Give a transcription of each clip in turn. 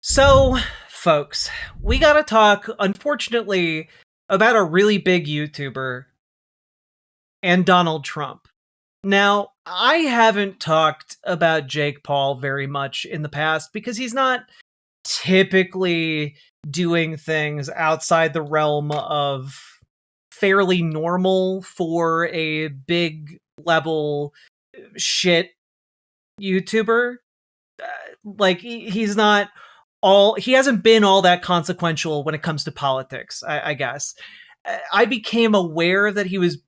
So, folks, we gotta talk, unfortunately, about a really big YouTuber and Donald Trump. Now, I haven't talked about Jake Paul very much in the past because he's not typically doing things outside the realm of fairly normal for a big level shit YouTuber. He's not he hasn't been all that consequential when it comes to politics, I guess. I became aware that he was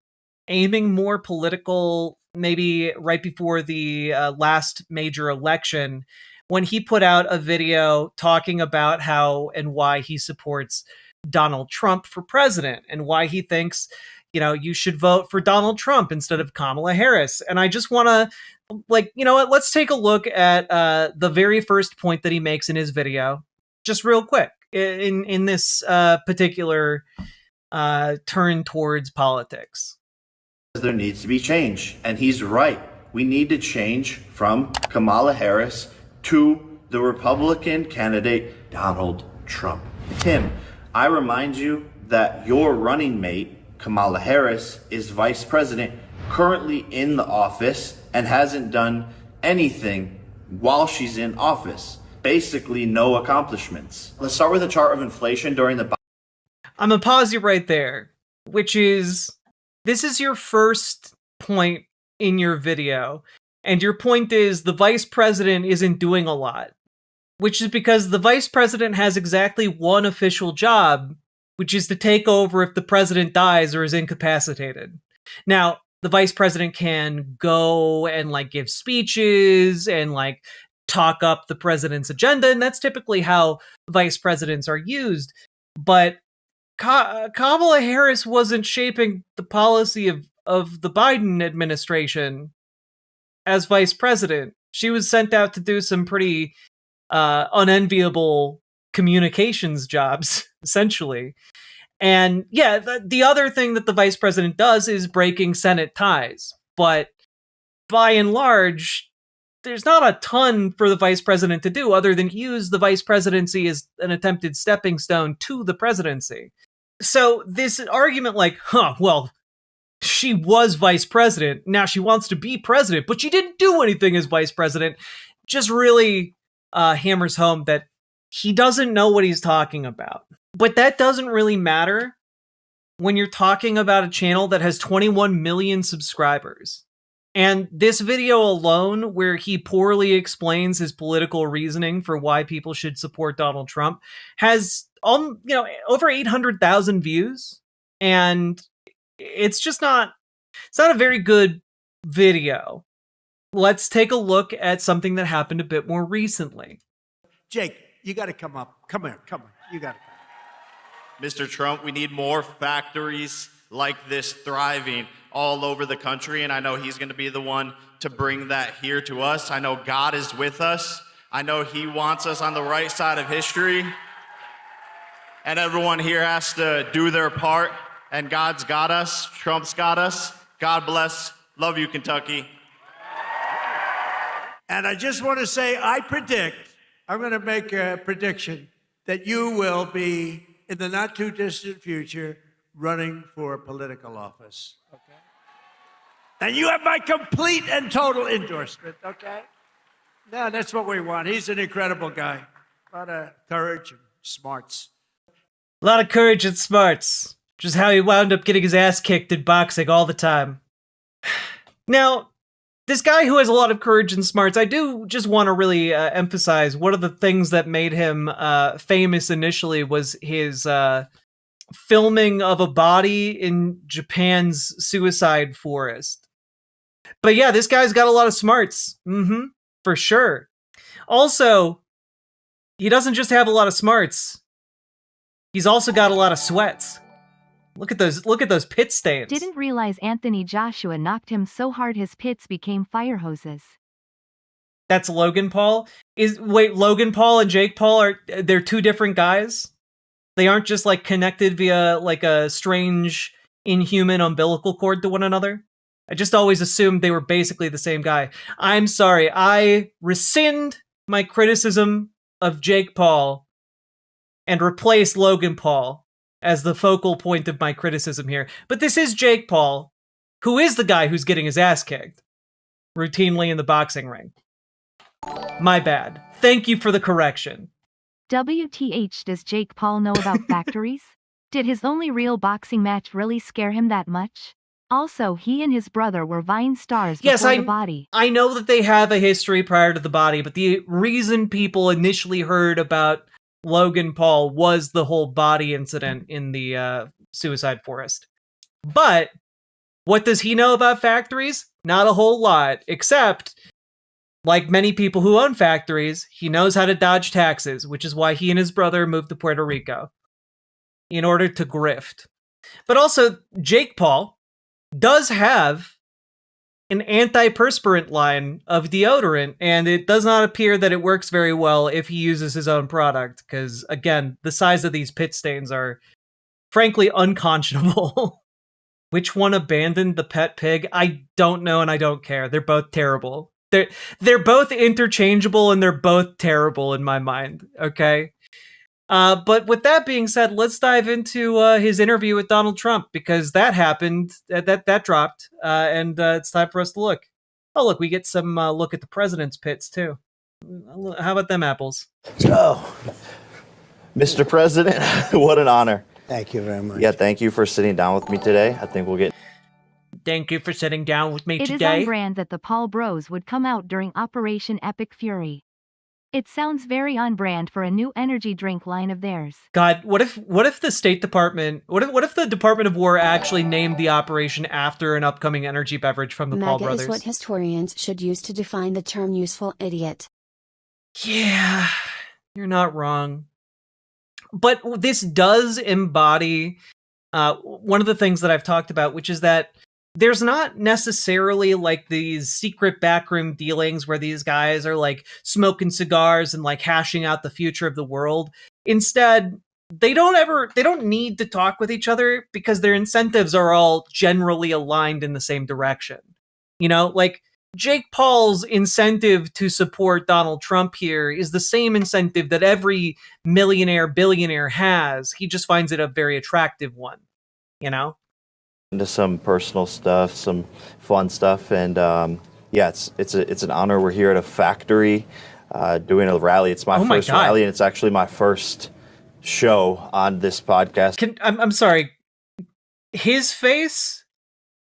aiming more political maybe right before the last major election when he put out a video talking about how and why he supports Donald Trump for president and why he thinks, you should vote for Donald Trump instead of Kamala Harris. And I just want to what, let's take a look at the very first point that he makes in his video, just real quick, in this particular turn towards politics. There needs to be change, and he's right. We need to change from Kamala Harris to the Republican candidate, Donald Trump. Tim, I remind you that your running mate, Kamala Harris, is vice president, currently in the office, and hasn't done anything while she's in office. Basically, no accomplishments. Let's start with a chart of inflation during the... I'm gonna pause you right there, which is, this is your first point in your video, and your point is the vice president isn't doing a lot, which is because the vice president has exactly one official job, which is to take over if the president dies or is incapacitated. Now, the vice president can go and give speeches and talk up the president's agenda, and that's typically how vice presidents are used. But Kamala Harris wasn't shaping the policy of the Biden administration as vice president. She was sent out to do some pretty unenviable communications jobs, essentially. And yeah, the other thing that the vice president does is breaking Senate ties. But by and large, there's not a ton for the vice president to do other than use the vice presidency as an attempted stepping stone to the presidency. So this argument well, she was vice president, now she wants to be president, but she didn't do anything as vice president, just really hammers home that he doesn't know what he's talking about. But that doesn't really matter when you're talking about a channel that has 21 million subscribers. And this video alone, where he poorly explains his political reasoning for why people should support Donald Trump, has over 800,000 views. And it's not a very good video. Let's take a look at something that happened a bit more recently. Jake, you got to come up. Come here. You got to come. Mr. Trump, we need more factories like this thriving all over the country, and I know he's going to be the one to bring that here to us. I know God is with us. I know he wants us on the right side of history, and everyone here has to do their part, and God's got us. Trump's got us. God bless. Love you, Kentucky. And I just want to say, I'm going to make a prediction that you will be, in the not too distant future, running for political office, okay? And you have my complete and total endorsement, okay? No, that's what we want. He's an incredible guy. A lot of courage and smarts. A lot of courage and smarts, which is how he wound up getting his ass kicked in boxing all the time. Now, this guy who has a lot of courage and smarts, I do just want to really emphasize one of the things that made him famous initially was his filming of a body in Japan's suicide forest. But yeah, this guy's got a lot of smarts. For sure. Also, he doesn't just have a lot of smarts. He's also got a lot of sweats. Look at those pit stains. Didn't realize Anthony Joshua knocked him so hard his pits became fire hoses. That's Logan Paul? Wait, Logan Paul and Jake Paul they're two different guys? They aren't just connected via a strange inhuman umbilical cord to one another? I just always assumed they were basically the same guy. I'm sorry, I rescind my criticism of Jake Paul and replace Logan Paul as the focal point of my criticism here. But this is Jake Paul, who is the guy who's getting his ass kicked routinely in the boxing ring. My bad. Thank you for the correction. WTH, does Jake Paul know about factories? Did his only real boxing match really scare him that much? Also, he and his brother were Vine stars before the body. I know that they have a history prior to the body, but the reason people initially heard about Logan Paul was the whole body incident in the suicide forest. But what does he know about factories? Not a whole lot, except, like many people who own factories, he knows how to dodge taxes, which is why he and his brother moved to Puerto Rico in order to grift. But also, Jake Paul does have an antiperspirant line of deodorant, and it does not appear that it works very well if he uses his own product, because, again, the size of these pit stains are, frankly, unconscionable. Which one abandoned the pet pig? I don't know, and I don't care. They're both terrible. They're both interchangeable, and they're both terrible in my mind, okay? But with that being said, let's dive into his interview with Donald Trump, because that happened, that dropped, and it's time for us to look. Oh, look, we get some look at the president's pits, too. How about them apples? So, Mr. President, what an honor. Thank you very much. Yeah, thank you for sitting down with me today. I think we'll get... Thank you for sitting down with me today. It is on brand that the Paul Bros would come out during Operation Epic Fury. It sounds very on brand for a new energy drink line of theirs. God, what if the State Department, what if the Department of War actually named the operation after an upcoming energy beverage from the Paul brothers? Is what historians should use to define the term useful idiot. Yeah, you're not wrong. But this does embody one of the things that I've talked about, which is that there's not necessarily like these secret backroom dealings where these guys are like smoking cigars and like hashing out the future of the world. Instead, they don't need to talk with each other because their incentives are all generally aligned in the same direction. You know, like Jake Paul's incentive to support Donald Trump here is the same incentive that every millionaire, billionaire has. He just finds it a very attractive one, you know? Into some personal stuff, some fun stuff, and yeah, it's an honor. We're here at a factory doing a rally. It's my first rally, and it's actually my first show on this podcast. I'm sorry, his face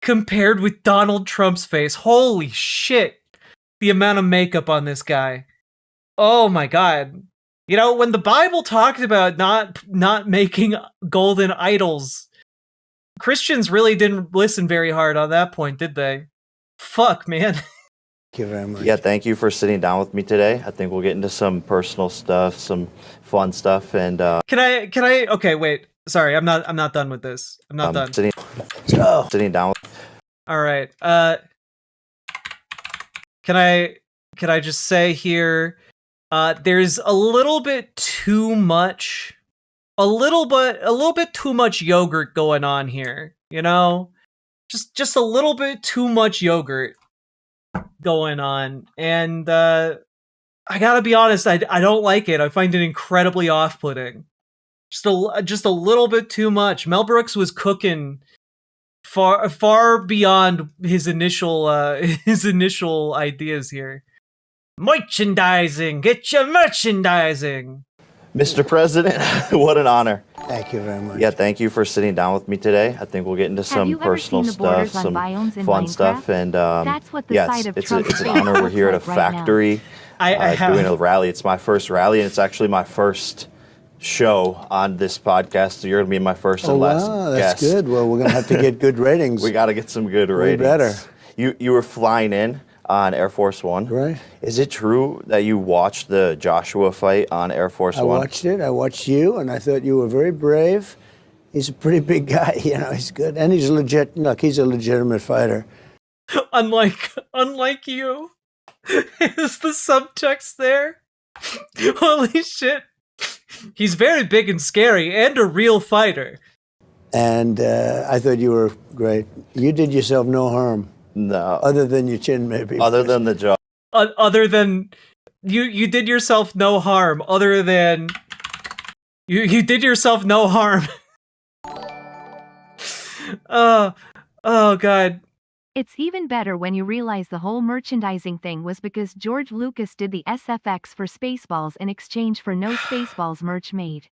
compared with Donald Trump's face. Holy shit, the amount of makeup on this guy. Oh my God. You know, when the Bible talked about not making golden idols, Christians really didn't listen very hard on that point, did they? Fuck, man. Thank you very much. Yeah, thank you for sitting down with me today. I think we'll get into some personal stuff, some fun stuff, and Can I okay, wait. Sorry, I'm not done with this. I'm not done. Sitting down. All right. Can I just say here, there's a little bit too much yogurt going on here, you know? Just a little bit too much yogurt going on. And I gotta be honest, I don't like it. I find it incredibly off-putting. Just a little bit too much. Mel Brooks was cooking far beyond his initial ideas here. Merchandising, get your merchandising. Mr. President, what an honor. Thank you very much. Yeah, thank you for sitting down with me today. I think we'll get into some personal stuff, some fun stuff, and that's what the side of Trump it's an honor. We're here at a factory doing a rally. It's my first rally, and it's actually my first show on this podcast. So you're going to be my first and last that's guest. good. Well, we're going to have to get good ratings. We got to get some good ratings. Better. You were flying in on Air Force One. Right. Is it true that you watched the Joshua fight on Air Force One? I watched it. I watched you, and I thought you were very brave. He's a pretty big guy, you know. He's good, and he's legit. Look, he's a legitimate fighter. Unlike you, is the subtext there? Holy shit! He's very big and scary, and a real fighter. And I thought you were great. You did yourself no harm. No. Other than your chin, maybe. Other than the jaw. Other than you did yourself no harm other than you did yourself no harm. Oh, oh god. It's even better when you realize the whole merchandising thing was because George Lucas did the SFX for Spaceballs in exchange for no Spaceballs merch made.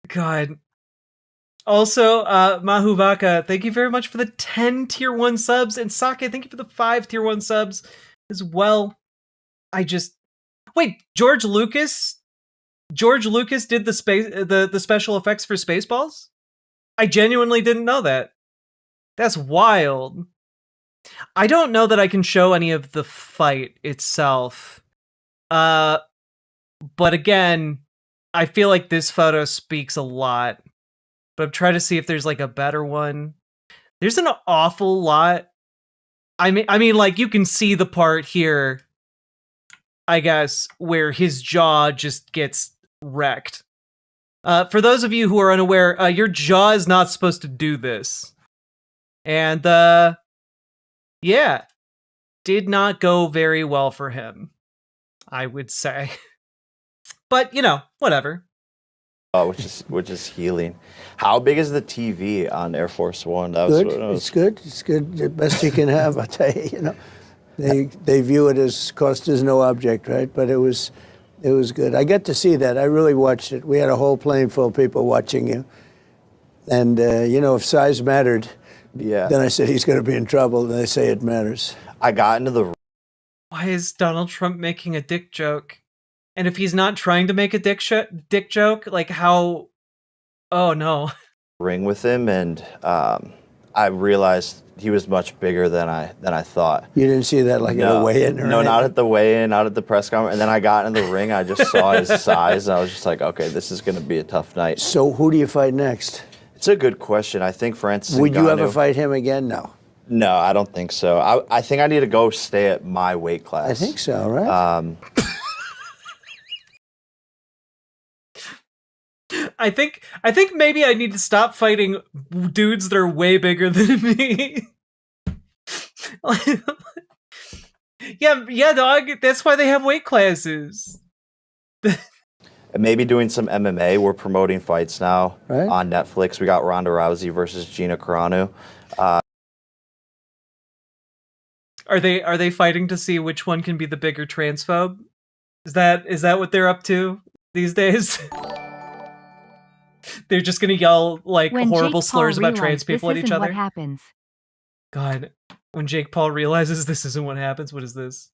God. Also, Mahubaka, thank you very much for the 10 tier 1 subs, and Sake, thank you for the 5 tier 1 subs as well. Wait, George Lucas did the special effects for Spaceballs? I genuinely didn't know that. That's wild. I don't know that I can show any of the fight itself. But again, I feel like this photo speaks a lot. But I'm trying to see if there's like a better one. There's an awful lot. I mean, like you can see the part here, I guess, where his jaw just gets wrecked. For those of you who are unaware, your jaw is not supposed to do this. And, yeah, did not go very well for him, I would say. But, you know, whatever. Which is healing. How big is the TV on Air Force One? That Good. It's good. It's good. The best you can have, I tell you. You know, they view it as cost is no object, right? But it was good. I got to see that. I really watched it. We had a whole plane full of people watching you, and you know, if size mattered, yeah. Then I said he's going to be in trouble. And they say it matters. I got into the. Why is Donald Trump making a dick joke? And if he's not trying to make a dick joke, like how? Oh no. Ring with him, and I realized he was much bigger than I thought. You didn't see that like at a weigh-in? No, not at the weigh-in, not at the press conference. And then I got in the ring. I just saw his size, and I was just like, okay, this is going to be a tough night. So who do you fight next? It's a good question. I think Francis. Would you ever fight him again? No. No, I don't think so. I think I need to go stay at my weight class. I think so, right? I think maybe I need to stop fighting dudes that are way bigger than me. yeah, dog. That's why they have weight classes. Maybe doing some MMA. We're promoting fights now right. on Netflix. We got Ronda Rousey versus Gina Carano. Are they fighting to see which one can be the bigger transphobe? Is that what they're up to these days? They're just gonna yell like when horrible Jake slurs Paul about trans people at each other. What happens? God, when Jake Paul realizes this isn't what happens, what is this?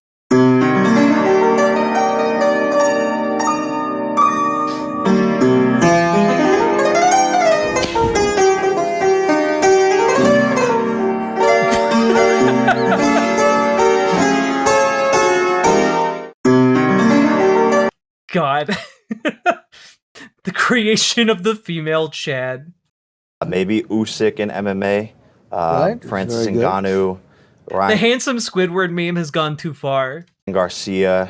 God. The creation of the female Chad. Maybe Usyk in MMA. Right. Francis Ngannou. The handsome Squidward meme has gone too far. Garcia.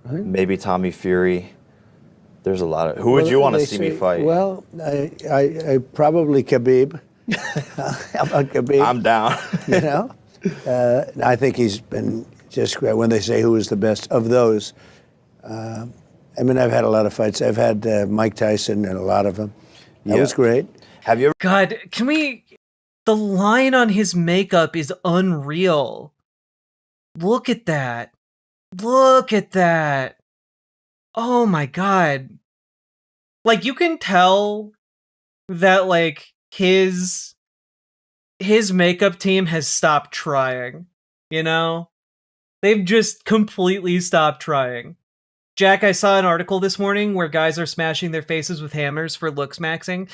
Right. Maybe Tommy Fury. There's a lot of. Who would you want to see me fight? Well, I probably Khabib. How about Khabib? I'm down. You know, I think he's been just great. When they say who is the best of those, I mean, I've had a lot of fights. I've had Mike Tyson and a lot of them. That was great. Have you ever? God, can we? The line on his makeup is unreal. Look at that. Look at that. Oh my God. Like, you can tell that, like, his makeup team has stopped trying, you know? They've just completely stopped trying. Jack, I saw an article this morning where guys are smashing their faces with hammers for looks maxing.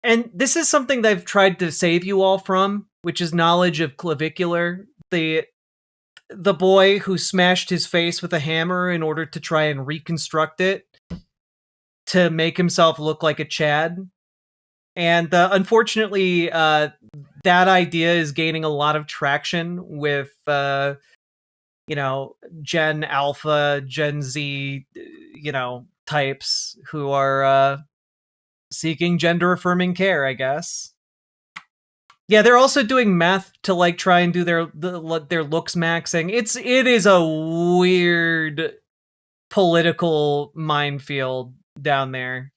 And this is something that I've tried to save you all from, which is knowledge of clavicular. The boy who smashed his face with a hammer in order to try and reconstruct it to make himself look like a Chad. And unfortunately, that idea is gaining a lot of traction with, you know, Gen Alpha, Gen Z, you know, types who are seeking gender-affirming care, I guess. Yeah, they're also doing meth to like try and do their looks maxing. It is a weird political minefield down there.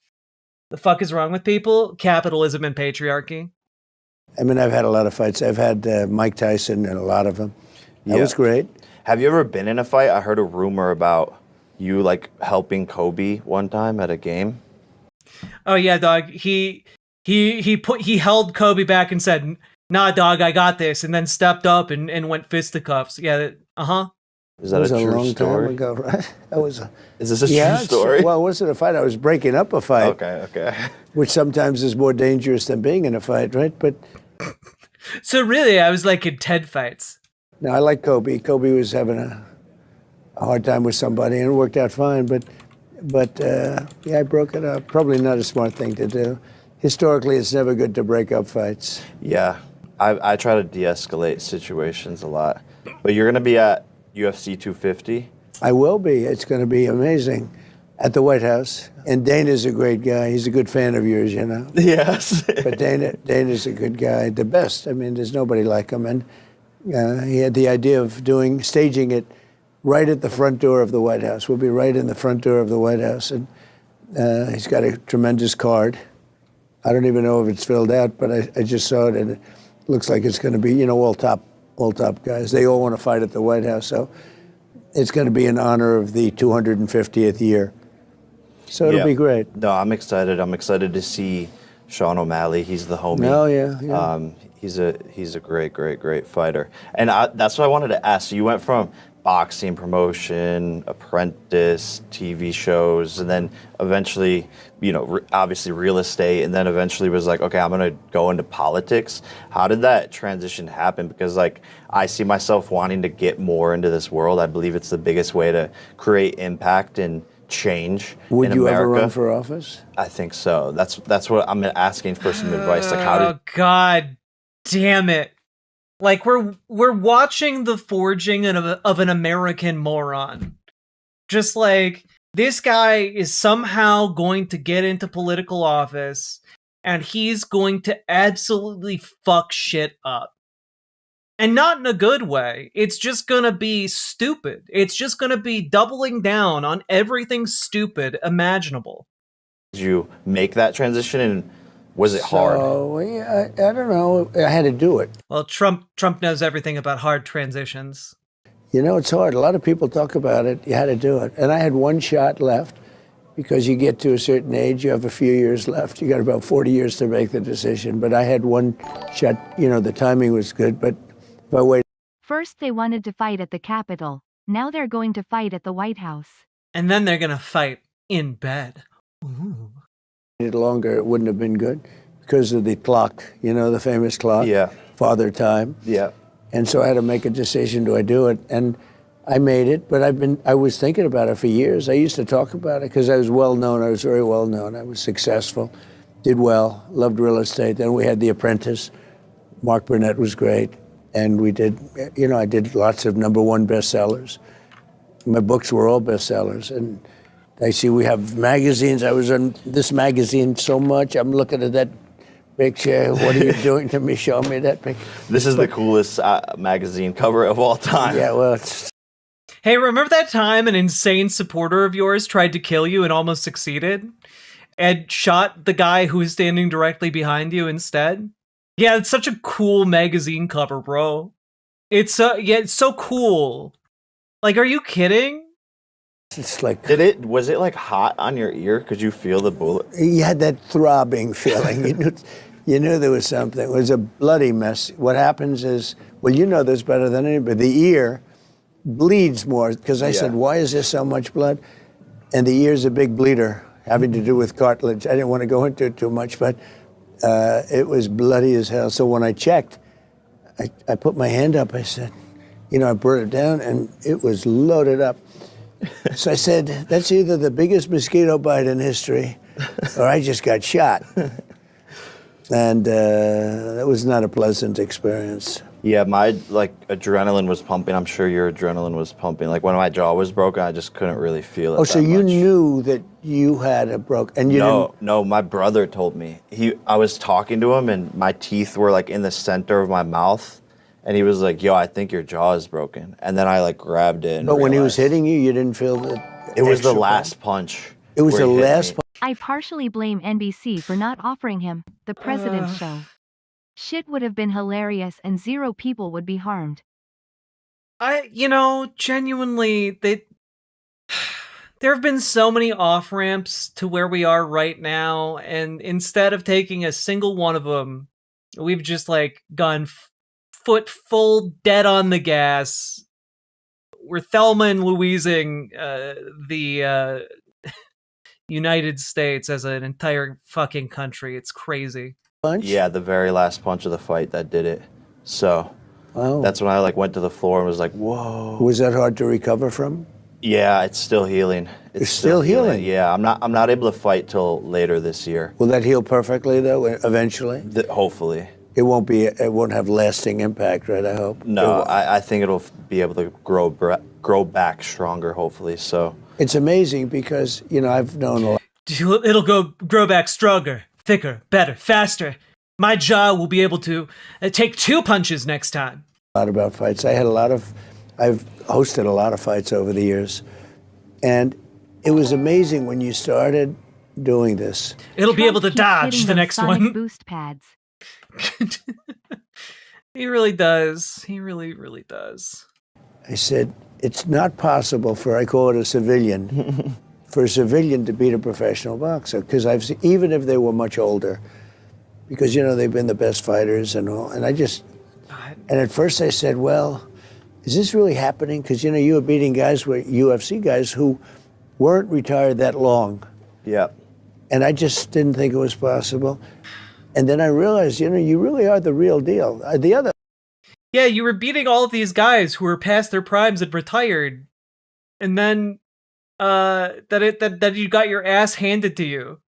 The fuck is wrong with people? Capitalism and patriarchy. I mean, I've had a lot of fights. I've had Mike Tyson and a lot of them. That was great. Have you ever been in a fight? I heard a rumor about you like helping Kobe one time at a game. Oh yeah, dog. He held Kobe back and said, "Nah, dog, I got this," and then stepped up and went fisticuffs. Yeah, Is that a true story? Time ago, right? That was. Is this a true story? Well, it wasn't a fight. I was breaking up a fight. Okay. Which sometimes is more dangerous than being in a fight, right? But. So really, I was like in 10 fights. No, I like Kobe. Kobe was having a hard time with somebody, and it worked out fine. But yeah, I broke it up. Probably not a smart thing to do. Historically, it's never good to break up fights. Yeah, I try to de-escalate situations a lot. But you're going to be at UFC 250? I will be. It's going to be amazing at the White House. And Dana's a great guy. He's a good fan of yours, you know. Yes. But Dana's a good guy, the best. I mean, there's nobody like him. And he had the idea of staging it right at the front door of the White House. We'll be right in the front door of the White House. And he's got a tremendous card. I don't even know if it's filled out, but I just saw it, and it looks like it's going to be, you know, all top guys. They all want to fight at the White House, so it's going to be in honor of the 250th year. So it'll be great. No, I'm excited. I'm excited to see Sean O'Malley. He's the homie. Oh yeah. He's a great fighter. And that's what I wanted to ask. So you went from boxing promotion, apprentice, TV shows, and then eventually, you know, obviously real estate, and then eventually was like, okay, I'm gonna go into politics. How did that transition happen? Because like, I see myself wanting to get more into this world. I believe it's the biggest way to create impact and change in America. Would you ever run for office? I think so. That's what I'm asking for some advice. Like, how did? Oh God, damn it! Like we're watching the forging of an American moron. Just like this guy is somehow going to get into political office, and he's going to absolutely fuck shit up. And not in a good way. It's just gonna be stupid. It's just gonna be doubling down on everything stupid imaginable. Did you make that transition, and was it hard? Yeah, I don't know. I had to do it. Well, Trump knows everything about hard transitions. You know, it's hard. A lot of people talk about it. You had to do it. And I had one shot left, because you get to a certain age, you have a few years left. You got about 40 years to make the decision. But I had one shot. You know, the timing was good, but if I waited. First they wanted to fight at the Capitol. Now they're going to fight at the White House. And then they're gonna fight in bed. Ooh. Longer, it wouldn't have been good because of the clock, you know, the famous clock. Yeah. Father Time. Yeah. And so I had to make a decision, do I do it? And I made it, but I was thinking about it for years. I used to talk about it because I was well known. I was very well known. I was successful, did well, loved real estate. Then we had The Apprentice. Mark Burnett was great. And we did, you know, I did lots of #1 bestsellers. My books were all bestsellers. And I see we have magazines. I was on this magazine so much. I'm looking at that picture. What are you doing to me? Show me that picture. This is the coolest magazine cover of all time. Yeah, well, Hey, remember that time an insane supporter of yours tried to kill you and almost succeeded? And shot the guy who was standing directly behind you instead? Yeah, it's such a cool magazine cover, bro. It's so cool. Like, are you kidding? it's like Was it like hot on your ear? Could you feel the bullet? you had that throbbing feeling. You knew there was something. It was a bloody mess. What happens is, well, you know this better than anybody. The ear bleeds more because I said, why is there so much blood? And the ear's a big bleeder, having to do with cartilage. I didn't want to go into it too much, but it was bloody as hell. So when I checked, I put my hand up. I said, you know, I brought it down, and it was loaded up. So I said, that's either the biggest mosquito bite in history, or I just got shot. And that was not a pleasant experience. Yeah, my adrenaline was pumping. I'm sure your adrenaline was pumping. Like when my jaw was broken, I just couldn't really feel it. Oh, so that you much. knew that you had a and you didn't. No, my brother told me. I was talking to him, and my teeth were like in the center of my mouth, and he was like, "Yo, I think your jaw is broken." And then I like grabbed it. And But when he was realized hitting you, you didn't feel the. it was the extra last punch. It was where the he hit last me. punch. I partially blame NBC for not offering him the President's Show. Shit would have been hilarious and 0 people would be harmed. Genuinely, there have been so many off-ramps to where we are right now, and instead of taking a single one of them, we've just like gone foot full dead on the gas. We're Thelma and Louising the United States as an entire fucking country. It's crazy. Punch? Yeah, the very last punch of the fight that did it. So Wow. that's when I like went to the floor and was like, "Whoa." Was that hard to recover from? Yeah, it's still healing. It's still healing? Yeah, I'm not able to fight till later this year. Will that heal perfectly though? Eventually, Hopefully. it won't have lasting impact, right? I hope. No, I think it'll be able to grow back stronger. Hopefully, so. It's amazing because I've known a lot. It'll grow back stronger, thicker, better, faster. My jaw will be able to take 2 punches next time. A lot about fights. I've hosted a lot of fights over the years, and it was amazing when you started doing this. It'll be Trump able to keeps dodge hitting the those next sonic one. boost pads. He really does. He really, really does. I said, it's not possible for, I call it a civilian, for a civilian to beat a professional boxer, because I've seen, even if they were much older, because they've been the best fighters and all, and at first I said, well, is this really happening? Because you were beating guys, UFC guys who weren't retired that long. Yeah. And I just didn't think it was possible. And then I realized, you really are the real deal. Yeah, you were beating all of these guys who were past their primes and retired, and then that you got your ass handed to you.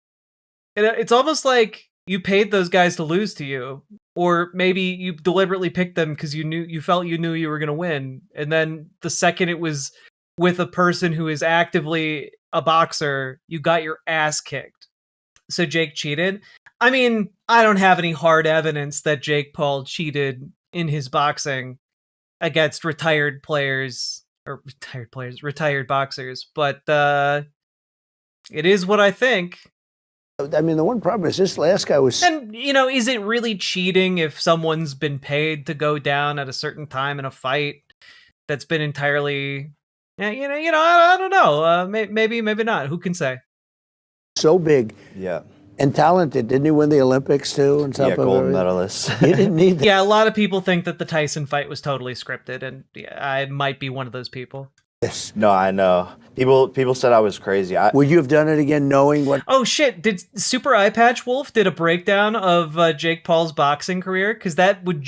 It's almost like you paid those guys to lose to you, or maybe you deliberately picked them because you felt you knew you were going to win, and then the second it was with a person who is actively a boxer, you got your ass kicked. So Jake cheated. I mean, I don't have any hard evidence that Jake Paul cheated in his boxing against retired boxers, but it is what I think. I mean, the one problem is this last guy was... And, is it really cheating if someone's been paid to go down at a certain time in a fight that's been entirely... I don't know. Maybe not. Who can say? So big. Yeah. And talented. Didn't he win the Olympics, too? On top Yeah, of gold everything? medalist. He didn't need that. Yeah, a lot of people think that the Tyson fight was totally scripted, and I might be one of those people. Yes. No, I know. People said I was crazy. Would you have done it again knowing what... Oh, shit. Did Super Eye Patch Wolf did a breakdown of Jake Paul's boxing career? Because that would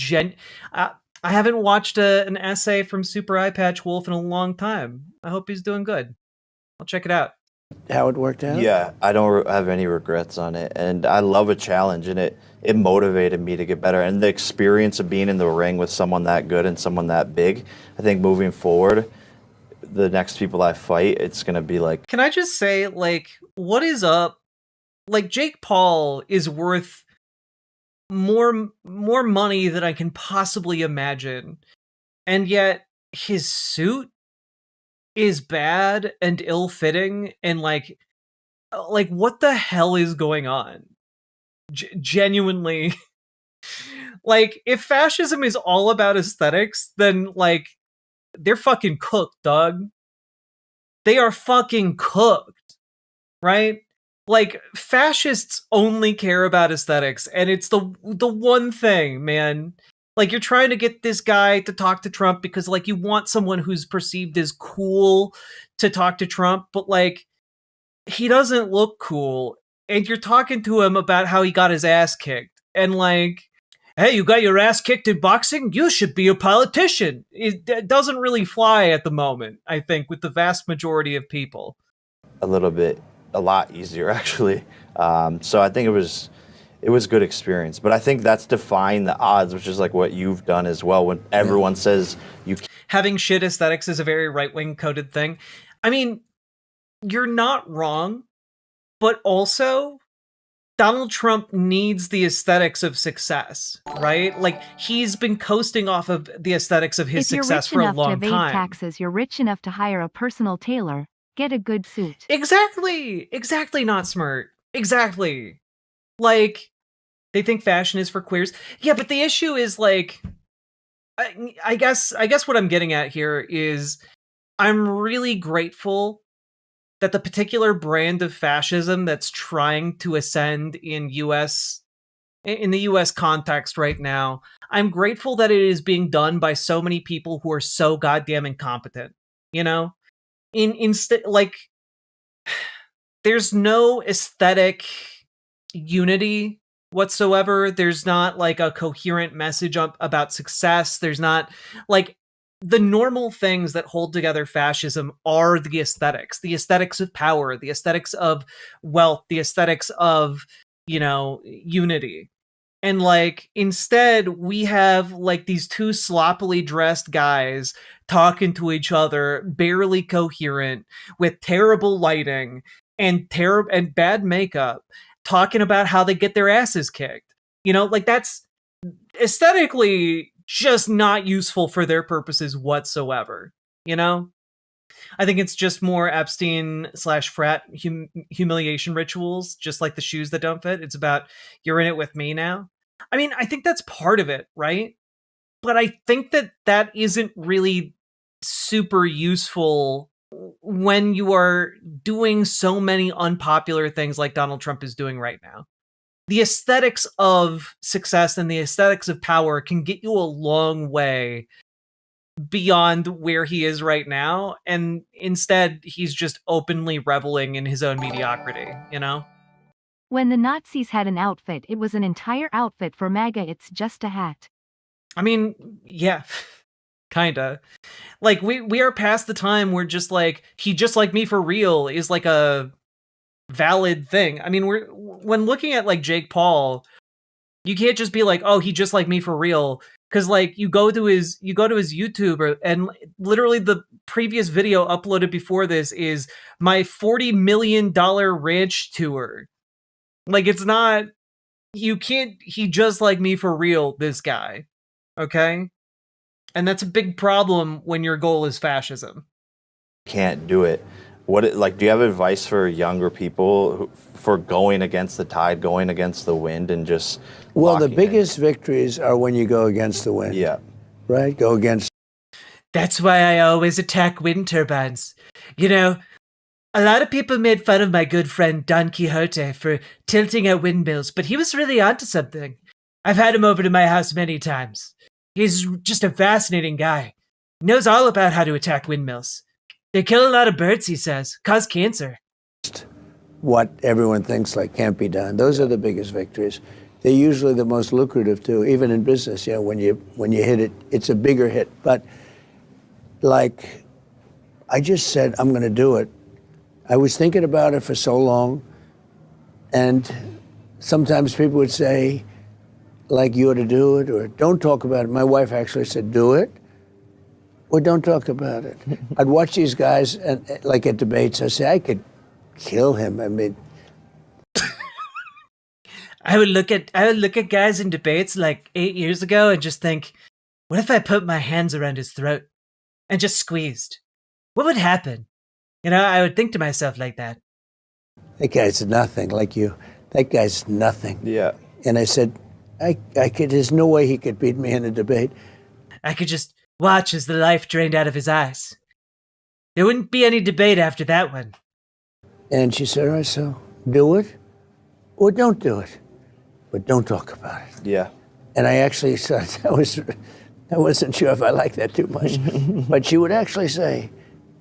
I haven't watched an essay from Super Eye Patch Wolf in a long time. I hope he's doing good. I'll check it out. How it worked out? Yeah, I don't have any regrets on it, and I love a challenge, and it motivated me to get better. And the experience of being in the ring with someone that good and someone that big, I think moving forward, the next people I fight, it's gonna be like. Can I just say, what is up? Jake Paul is worth more money than I can possibly imagine, and yet his suit is bad and ill-fitting, and what the hell is going on? Genuinely, if fascism is all about aesthetics, then they're fucking cooked, dog. They are fucking cooked, right? Fascists only care about aesthetics, and it's the one thing, man. You're trying to get this guy to talk to Trump because, you want someone who's perceived as cool to talk to Trump, but, he doesn't look cool. And you're talking to him about how he got his ass kicked. And, hey, you got your ass kicked in boxing? You should be a politician. It doesn't really fly at the moment, I think, with the vast majority of people. A lot easier, actually. So I think it it was a good experience. But I think that's defying the odds, which is like what you've done as well. When everyone says you can't. Having shit aesthetics is a very right-wing coded thing. I mean, you're not wrong, but also Donald Trump needs the aesthetics of success, right? Like, he's been coasting off of the aesthetics of his success for a long time. If you're rich enough to evade taxes, you're rich enough to hire a personal tailor. Get a good suit. Exactly! Exactly, not smart. Exactly. Like, they think fashion is for queers. Yeah, but the issue is, like, I guess what I'm getting at here is I'm really grateful that the particular brand of fascism that's trying to ascend in the US context right now, I'm grateful that it is being done by so many people who are so goddamn incompetent, you know? Instead, like, there's no aesthetic unity whatsoever. There's not like a coherent message about success. There's not like the normal things that hold together fascism are the aesthetics of power, the aesthetics of wealth, the aesthetics of, unity. And like instead we have like these two sloppily dressed guys talking to each other, barely coherent, with terrible lighting and bad makeup, talking about how they get their asses kicked. Like that's aesthetically just not useful for their purposes whatsoever. I think it's just more Epstein / frat humiliation rituals, just like the shoes that don't fit. It's about, you're in it with me now. I mean, I think that's part of it, right? But I think that isn't really super useful when you are doing so many unpopular things like Donald Trump is doing right now. The aesthetics of success and the aesthetics of power can get you a long way beyond where he is right now, and instead he's just openly reveling in his own mediocrity. When the Nazis had an outfit, it was an entire outfit. For MAGA, it's just a hat. I mean, yeah, kinda. Like, we are past the time where just like, he just like me for real is like a valid thing. I mean, when looking at like Jake Paul, you can't just be like, oh, he just like me for real. Because like you go to his YouTube, and literally the previous video uploaded before this is my $40 million ranch tour. Like, it's not, he just like me for real, this guy. Okay? And that's a big problem when your goal is fascism. Can't do it. Do you have advice for younger people for going against the tide, going against the wind, and just Well, the biggest victories are when you go against the wind. Yeah. Right? Go against. That's why I always attack wind turbines. A lot of people made fun of my good friend Don Quixote for tilting at windmills, but he was really onto something. I've had him over to my house many times. He's just a fascinating guy. Knows all about how to attack windmills. They kill a lot of birds, he says, cause cancer. What everyone thinks like can't be done. Those are the biggest victories. They're usually the most lucrative too, even in business. When you hit it, it's a bigger hit. But like, I just said, I'm going to do it. I was thinking about it for so long, and sometimes people would say, like, you ought to do it, or don't talk about it. My wife actually said, do it, or don't talk about it. I'd watch these guys, and like at debates, I say, I could kill him. I mean, I would look at guys in debates like 8 years ago and just think, what if I put my hands around his throat and just squeezed? What would happen? I would think to myself like that. That guy's nothing like you. That guy's nothing. Yeah. And I said, I could, there's no way he could beat me in a debate. I could just watch as the life drained out of his eyes. There wouldn't be any debate after that one. And she said, all right, so do it or don't do it, but don't talk about it. Yeah. And I actually said, I wasn't sure if I liked that too much, but she would actually say,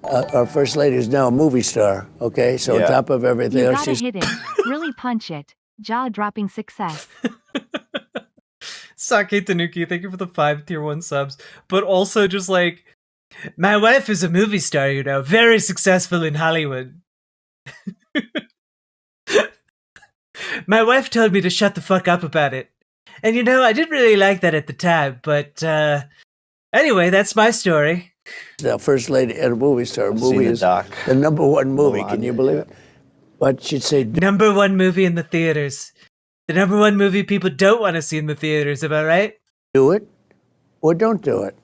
our first lady is now a movie star, okay? So on top of everything you else, gotta hit it, really punch it, jaw-dropping success. Sake Tanuki, thank you for the 5 tier 1 subs. But also just like, my wife is a movie star, very successful in Hollywood. My wife told me to shut the fuck up about it. And you know, I didn't really like that at the time, but anyway, that's my story. The first lady at a movie star. Movie is the #1 movie. Can you believe it? But she'd say, #1 movie in the theaters. The #1 movie people don't want to see in the theaters, am I right? do it or don't do it.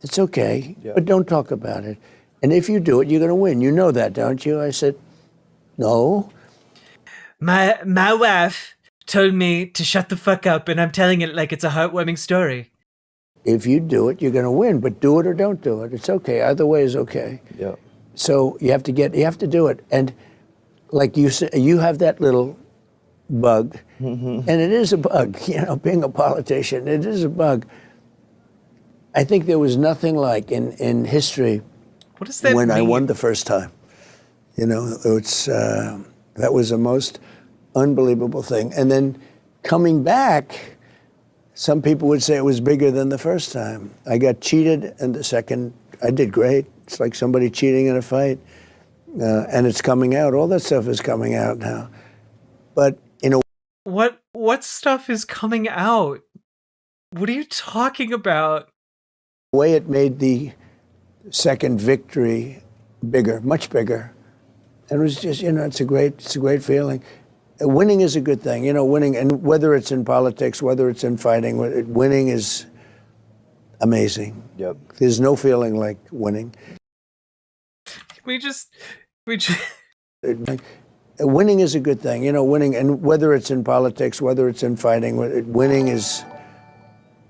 It's okay, but don't talk about it. And if you do it, you're going to win. You know that, don't you? I said, no. My wife told me to shut the fuck up, and I'm telling it like it's a heartwarming story. If you do it, you're going to win, but do it or don't do it. It's okay. Either way is okay. Yeah. So you have to do it. And like you say, you have that little bug, and it is a bug, you know, being a politician, it is a bug. I think there was nothing like in history what does that when mean? I won the first time. You know, it's that was the most unbelievable thing. And then coming back, some people would say it was bigger than the first time. I got cheated, and the second, I did great. It's like somebody cheating in a fight, and it's coming out. All that stuff is coming out now. But in a what stuff is coming out? What are you talking about? way, it made the second victory bigger, much bigger. And it was just, you know, it's a great feeling. Winning is a good thing, you know, winning, and whether it's in politics, whether it's in fighting, winning is amazing. Yep. There's no feeling like winning. We just Winning is a good thing, you know, winning, and whether it's in politics, whether it's in fighting, winning is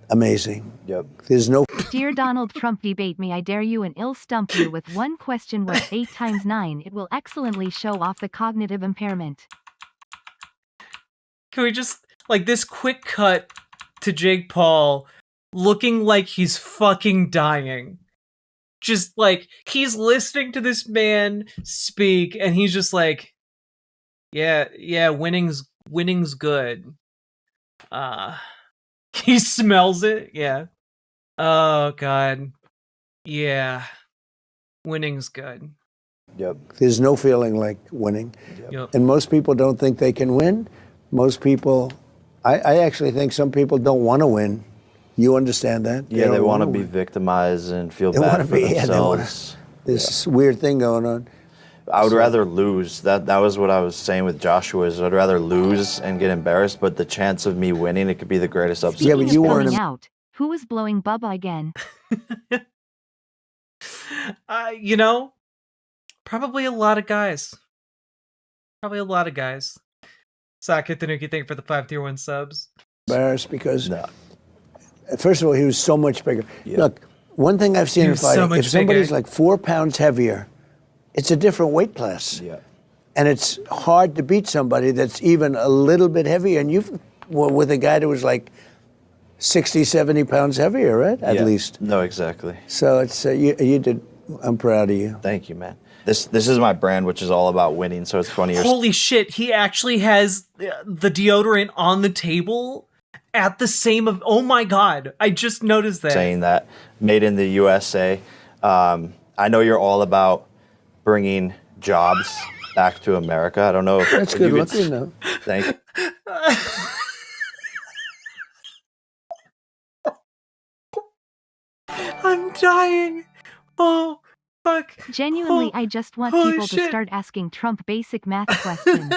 amazing. Yep. There's no. Dear Donald Trump, debate me, I dare you, and I'll stump you with one question worth 8 times 9. It will excellently show off the cognitive impairment. Can we just, like, this quick cut to Jake Paul looking like he's fucking dying? Just, like, he's listening to this man speak, and he's just like, yeah, winning's good. He smells it, yeah. Oh, God. Yeah. Winning's good. Yep. There's no feeling like winning. Yep. And most people don't think they can win. Most people, I actually think some people don't want to win. You understand that? Yeah, they want to be win. victimized and feel They bad wanna for be- yeah, they themselves. This weird thing going on. I would rather lose. That was what I was saying with Joshua. Is I'd rather lose and get embarrassed, but the chance of me winning, it could be the greatest upset. Yeah, but you weren't. Blowing out. Who is blowing Bubba again? You know, probably a lot of guys. Saket Tanuki, thank you for the 5 tier 1 subs. Embarrassed because, No. first of all, he was so much bigger. Yeah. Look, one thing I've seen He in was so fighting, much if somebody's bigger. like 4 pounds heavier, it's a different weight class. Yeah. And it's hard to beat somebody that's even a little bit heavier. And you've with a guy that was like 60, 70 pounds heavier, right? At Yeah. least. No, exactly. So it's you did. I'm proud of you. Thank you, man. This is my brand, which is all about winning. So it's funny. Holy shit, he actually has the deodorant on the table at the same of. Oh my God, I just noticed that. Saying that, made in the USA. I know you're all about bringing jobs back to America. I don't know if That's if good you could looking, though. Thank you. I'm dying. Oh, fuck. Genuinely, Oh, I just want holy people to shit. start asking Trump basic math questions.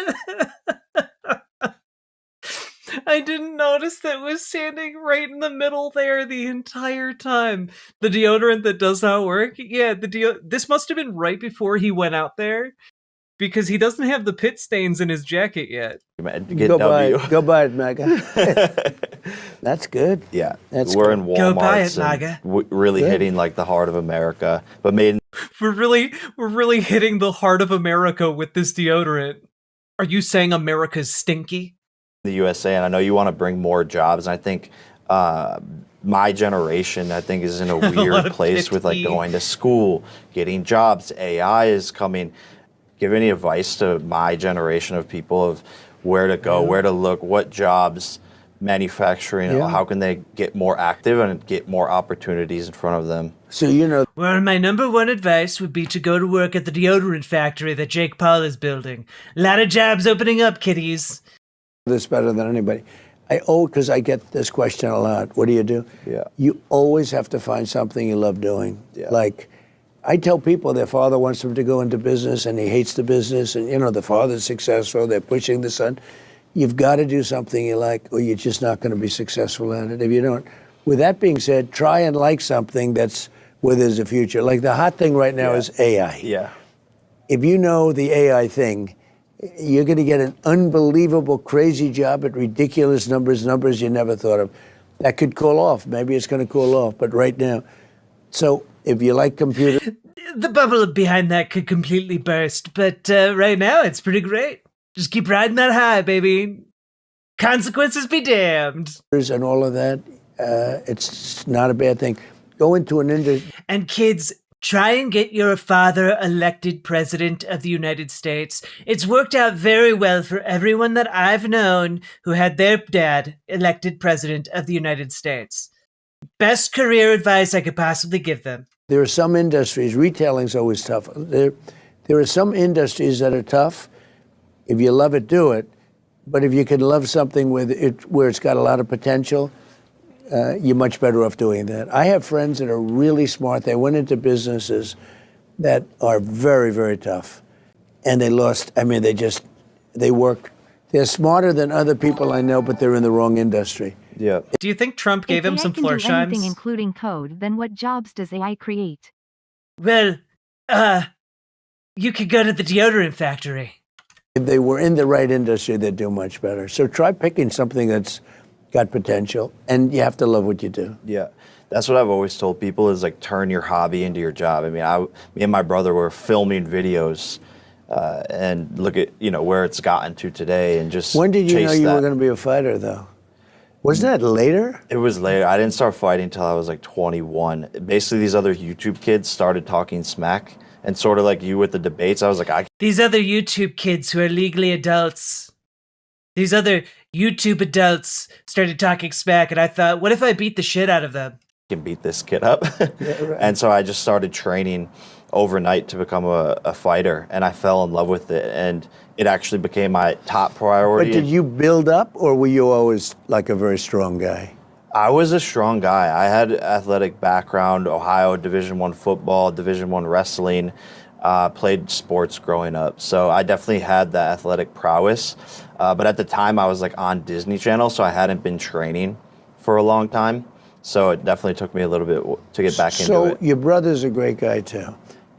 I didn't notice that it was standing right in the middle there the entire time. The deodorant that does not work. Yeah, this must have been right before he went out there, because he doesn't have the pit stains in his jacket yet. Man, get Go buy W. it. Go buy it, Mega. That's good. Yeah, That's we're good. in Go buy Walmart's it, and Naga. really Good. hitting like the heart of America, but made in We're really hitting the heart of America with this deodorant. Are you saying America's stinky? the USA. And I know you want to bring more jobs. And I think my generation, I think, is in a lot weird of place with like pity. going to school, getting jobs. AI is coming. Give any advice to my generation of people of where to go, where to look, what jobs, manufacturing, Yeah. how can they get more active and get more opportunities in front of them? So you know, Well, my number one advice would be to go to work at the deodorant factory that Jake Paul is building. A lot of jobs opening up, kiddies. this better than anybody. Because I get this question a lot. What do you do? Yeah. You always have to find something you love doing. Yeah. Like, I tell people their father wants them to go into business and he hates the business, and the father's successful, they're pushing the son. You've got to do something you like, or you're just not going to be successful at it if you don't. With that being said, try and like something that's where there's a future. Like the hot thing right now is AI. Yeah. If you know the AI thing, you're going to get an unbelievable, crazy job at ridiculous numbers you never thought of. That could cool off. Maybe it's going to cool off, but right now. So if you like computers. The bubble behind that could completely burst, but right now it's pretty great. Just keep riding that high, baby. Consequences be damned. And all of that, it's not a bad thing. Go into an industry. And kids, try and get your father elected president of the United States. It's worked out very well for everyone that I've known who had their dad elected president of the United States. Best career advice I could possibly give them. There are some industries, retailing's always tough. There are some industries that are tough. If you love it, do it. But if you can love something where it's got a lot of potential, you're much better off doing that. I have friends that are really smart. They went into businesses that are very, very tough. And they lost, they work. They're smarter than other people I know, but they're in the wrong industry. Yeah. Do you think Trump gave him some floor If AI can do anything, chimes? including code, then what jobs does AI create? Well, you could go to the deodorant factory. If they were in the right industry, they'd do much better. So try picking something that's got potential, and you have to love what you do. Yeah. That's what I've always told people is like turn your hobby into your job. I mean, me and my brother were filming videos and look at, where it's gotten to today and just When did you know chase you that. were going to be a fighter, though? Wasn't that later? It was later. I didn't start fighting until I was like 21. Basically, these other YouTube kids started talking smack, and sort of like you with the debates, I was like, These other YouTube kids who are legally adults, these other YouTube adults started talking smack, and I thought, what if I beat the shit out of them? can beat this kid up. Yeah, right. And so I just started training overnight to become a fighter, and I fell in love with it, and it actually became my top priority. But did you build up, or were you always like a very strong guy? I was a strong guy. I had athletic background, Ohio Division I football, Division I wrestling, played sports growing up. So I definitely had the athletic prowess. But at the time I was like on Disney Channel, so I hadn't been training for a long time. So it definitely took me a little bit to get back into it. So your brother's a great guy too.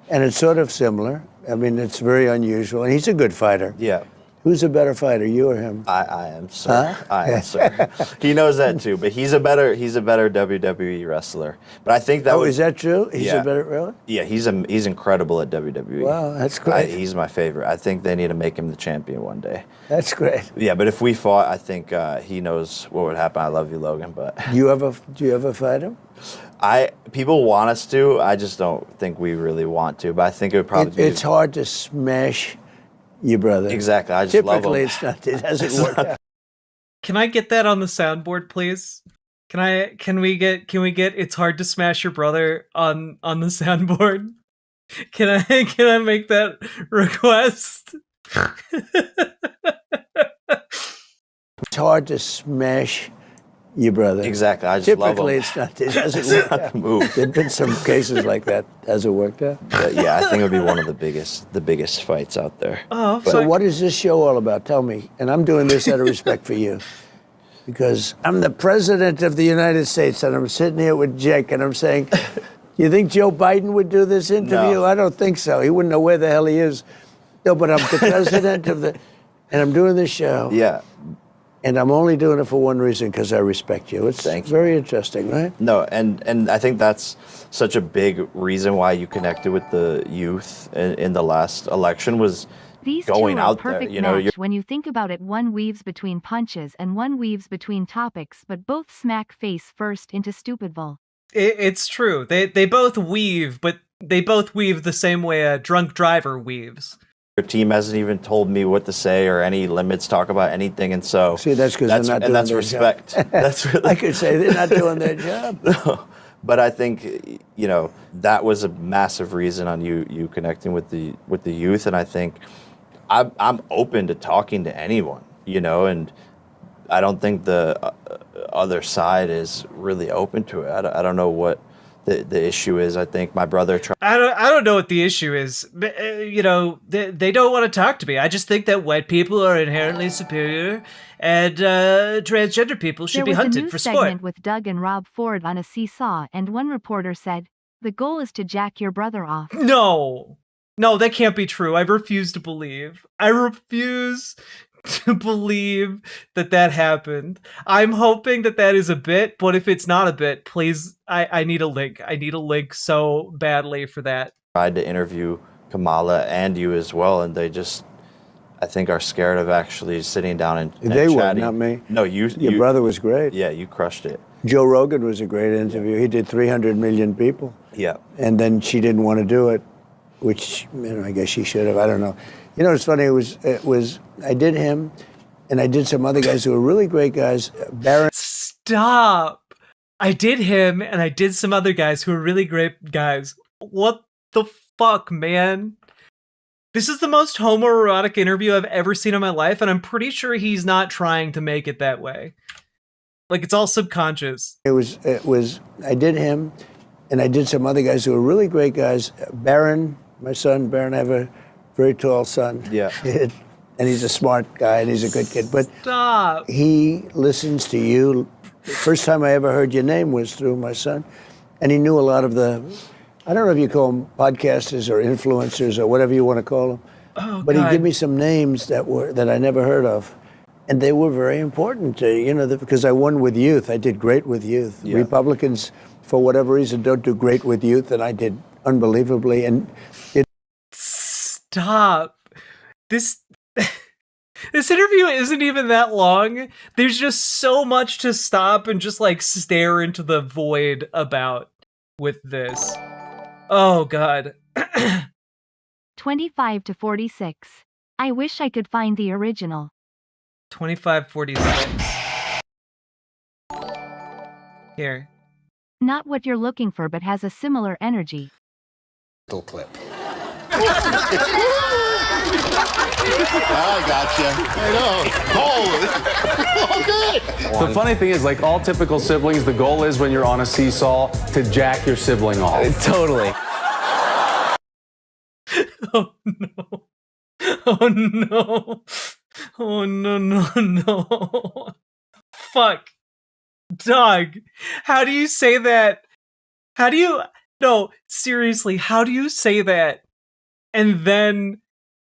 And it's sort of similar. I mean, it's very unusual. And he's a good fighter. Yeah. Who's a better fighter, you or him? I am, sir. Huh? I am, sir. He knows that too, but he's a better WWE wrestler. But I think that is that true? He's a better, really? Yeah, he's incredible at WWE. Wow, that's great. He's my favorite. I think they need to make him the champion one day. That's great. Yeah, but if we fought, I think he knows what would happen. I love you, Logan, but Do you ever fight him? People want us to. I just don't think we really want to. But I think it would probably be. It's hard to smash your brother. Exactly. I just love him. Typically, it doesn't work out. Can I get that on the soundboard, please? Can we get it's hard to smash your brother on the soundboard? Can I make that request? It's hard to smash your brother. Exactly. I just love him. Typically, it doesn't work out. The move. There've been some cases like that. Hasn't worked out. But yeah, I think it would be one of the biggest fights out there. Oh, So what is this show all about? Tell me. And I'm doing this out of respect for you. Because I'm the president of the United States, and I'm sitting here with Jake, and I'm saying, you think Joe Biden would do this interview? No. I don't think so. He wouldn't know where the hell he is. No, but I'm the president and I'm doing this show. Yeah. And I'm only doing it for one reason, because I respect you. It's very interesting, right? No, and I think that's such a big reason why you connected with the youth in the last election was These going two are a out there. perfect You know, match when you think about it. One weaves between punches and one weaves between topics, but both smack face first into Stupidville. It's true. They both weave, but they both weave the same way a drunk driver weaves. your team hasn't even told me what to say or any limits, talk about anything, and so See, that's because they're not doing that's their respect. job. That's really I could say they're not doing their job. No. But I think that was a massive reason on you connecting with the youth, and I think I'm open to talking to anyone, and I don't think the other side is really open to it. I don't know what the issue is. I think my brother tried. I don't know what the issue is. But, you know, they don't want to talk to me. I just think that white people are inherently superior, and transgender people should be hunted for sport. There was a news segment with Doug and Rob Ford on a seesaw, and one reporter said, "The goal is to jack your brother off." No, that can't be true. I refuse to believe. I refuse to believe that happened. I'm hoping that is a bit, but if it's not a bit, please, I need a link. I need a link so badly for that. Tried to interview Kamala and you as well, and they just, I think, are scared of actually sitting down and they were, chatting. not me. No, your brother was great. Yeah, you crushed it. Joe Rogan was a great interview. He did 300 million people. Yeah. And then she didn't want to do it, which, you know, I guess she should have. I don't know. You know, it's funny. It was. I did him, and I did some other guys who were really great guys. Baron. Stop. I did him, and I did some other guys who were really great guys. What the fuck, man? This is the most homoerotic interview I've ever seen in my life, and I'm pretty sure he's not trying to make it that way. Like, it's all subconscious. It was. I did him, and I did some other guys who were really great guys. Baron, my son, Baron, I have a very tall son. Yeah. And he's a smart guy, and he's a good kid. But Stop. He listens to you. The first time I ever heard your name was through my son. And he knew a lot of the, I don't know if you call them podcasters or influencers or whatever you want to call them. Oh, but God. he gave me some names that I never heard of. And they were very important, because I won with youth. I did great with youth. Yeah. Republicans, for whatever reason, don't do great with youth, and I did unbelievably. And Stop. This interview isn't even that long. There's just so much to stop and just like stare into the void about with this. Oh, God. 25 to 46. I wish I could find the original. 2546. Here. Not what you're looking for, but has a similar energy. Clip. I gotcha. I know. Goal. Okay. The funny thing is, like all typical siblings, the goal is when you're on a seesaw to jack your sibling off. Totally. Oh, no. Oh, no. Oh, no. Fuck. Dog. How do you say that? No, seriously, how do you say that and then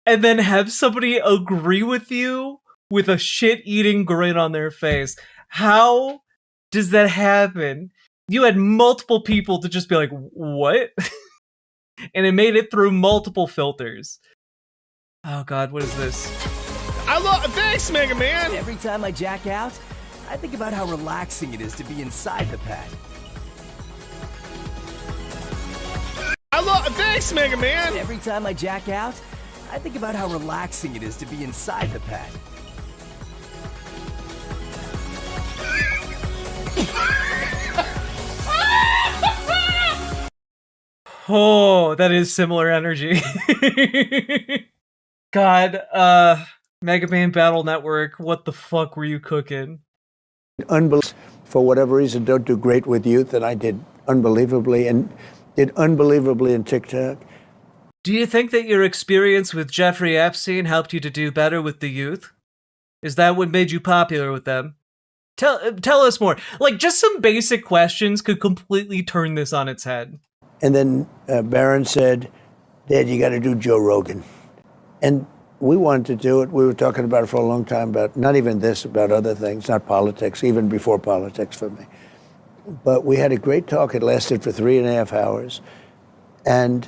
have somebody agree with you with a shit-eating grin on their face? How does that happen? You had multiple people to just be like, what? And it made it through multiple filters. Oh, God, what is this? Thanks, Mega Man! Every time I jack out, I think about how relaxing it is to be inside the pad. Thanks, Mega Man! Every time I jack out, I think about how relaxing it is to be inside the pad. Oh, that is similar energy. God, Mega Man Battle Network, what the fuck were you cooking? For whatever reason, don't do great with youth, and I did unbelievably in TikTok. Do you think that your experience with Jeffrey Epstein helped you to do better with the youth? Is that what made you popular with them? Tell us more. Like, just some basic questions could completely turn this on its head. And then Barron said, Dad, you got to do Joe Rogan. And we wanted to do it. We were talking about it for a long time, about not even this, about other things, not politics, even before politics for me. But we had a great talk. It lasted for 3.5 hours. And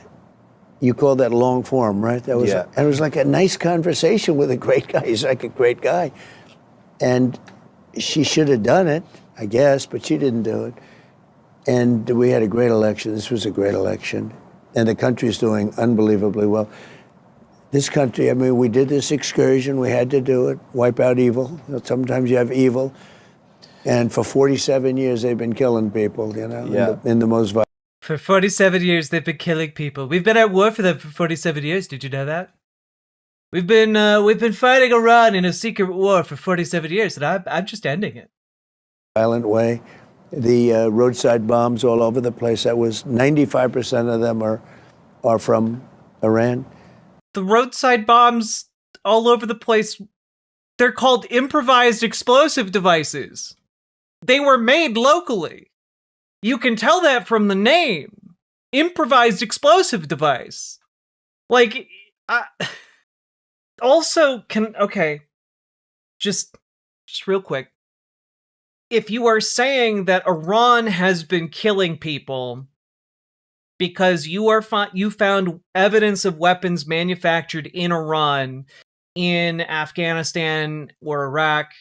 you call that long form, right? That was, yeah. And it was like a nice conversation with a great guy. He's like a great guy. And she should have done it, I guess, but she didn't do it. And we had a great election. This was a great election. And the country's doing unbelievably well. This country, I mean, we did this excursion. We had to do it, wipe out evil. Sometimes you have evil. And for 47 years, they've been killing people, in the most violent. For 47 years, they've been killing people. We've been at war for them for 47 years. Did you know that? We've been fighting Iran in a secret war for 47 years, and I'm just ending it. Violent way. The roadside bombs all over the place. That was 95% of them are from Iran. The roadside bombs all over the place, they're called improvised explosive devices. They were made locally. You can tell that from the name. Improvised explosive device. Like, also, just real quick. If you are saying that Iran has been killing people because you found evidence of weapons manufactured in Iran, in Afghanistan or Iraq,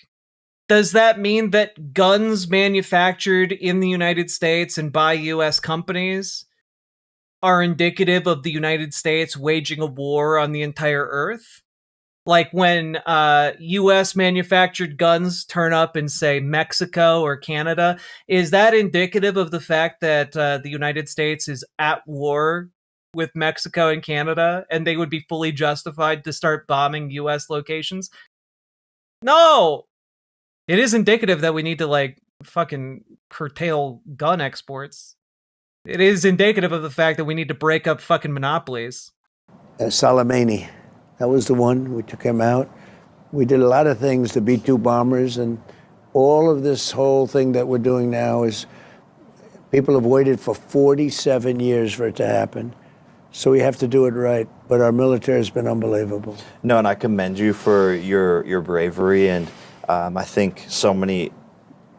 does that mean that guns manufactured in the United States and by U.S. companies are indicative of the United States waging a war on the entire Earth? Like when U.S. manufactured guns turn up in, say, Mexico or Canada, is that indicative of the fact that the United States is at war with Mexico and Canada, and they would be fully justified to start bombing U.S. locations? No! It is indicative that we need to, like, fucking curtail gun exports. It is indicative of the fact that we need to break up fucking monopolies. Soleimani. That was the one. We took him out. We did a lot of things, the B-2 bombers, and all of this whole thing that we're doing now is people have waited for 47 years for it to happen. So we have to do it right. But our military has been unbelievable. No, and I commend you for your bravery, and I think so many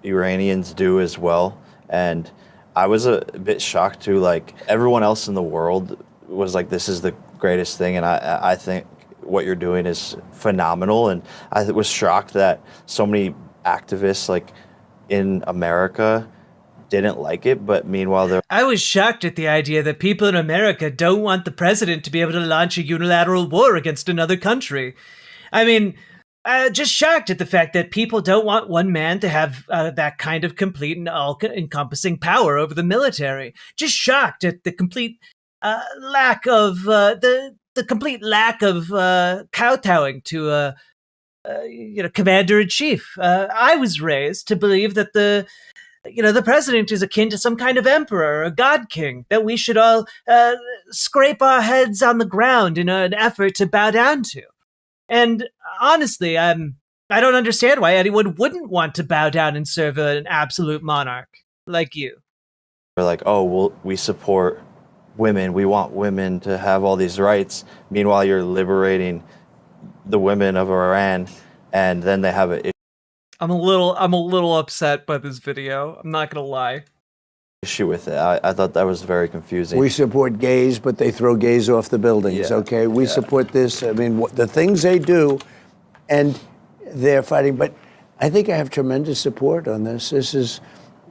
Iranians do as well. And I was a bit shocked too. Like, everyone else in the world was like, this is the greatest thing, and I think what you're doing is phenomenal. And I was shocked that so many activists, like, in America didn't like it, but meanwhile I was shocked at the idea that people in America don't want the president to be able to launch a unilateral war against another country. I mean, just shocked at the fact that people don't want one man to have that kind of complete and all-encompassing power over the military. Just shocked at the complete lack of the complete lack of kowtowing to commander-in-chief. I was raised to believe that the president is akin to some kind of emperor, a god king, that we should all scrape our heads on the ground in an effort to bow down to. And honestly, I don't understand why anyone wouldn't want to bow down and serve an absolute monarch like you. They're like, oh, well, we support women. We want women to have all these rights. Meanwhile, you're liberating the women of Iran, and then they have an I'm a little upset by this video. I'm not gonna lie. issue with it. I thought that was very confusing. We support gays, but they throw gays off the buildings, Yeah. okay? We support this. I mean, the things they do, and they're fighting. But I think I have tremendous support on this. This is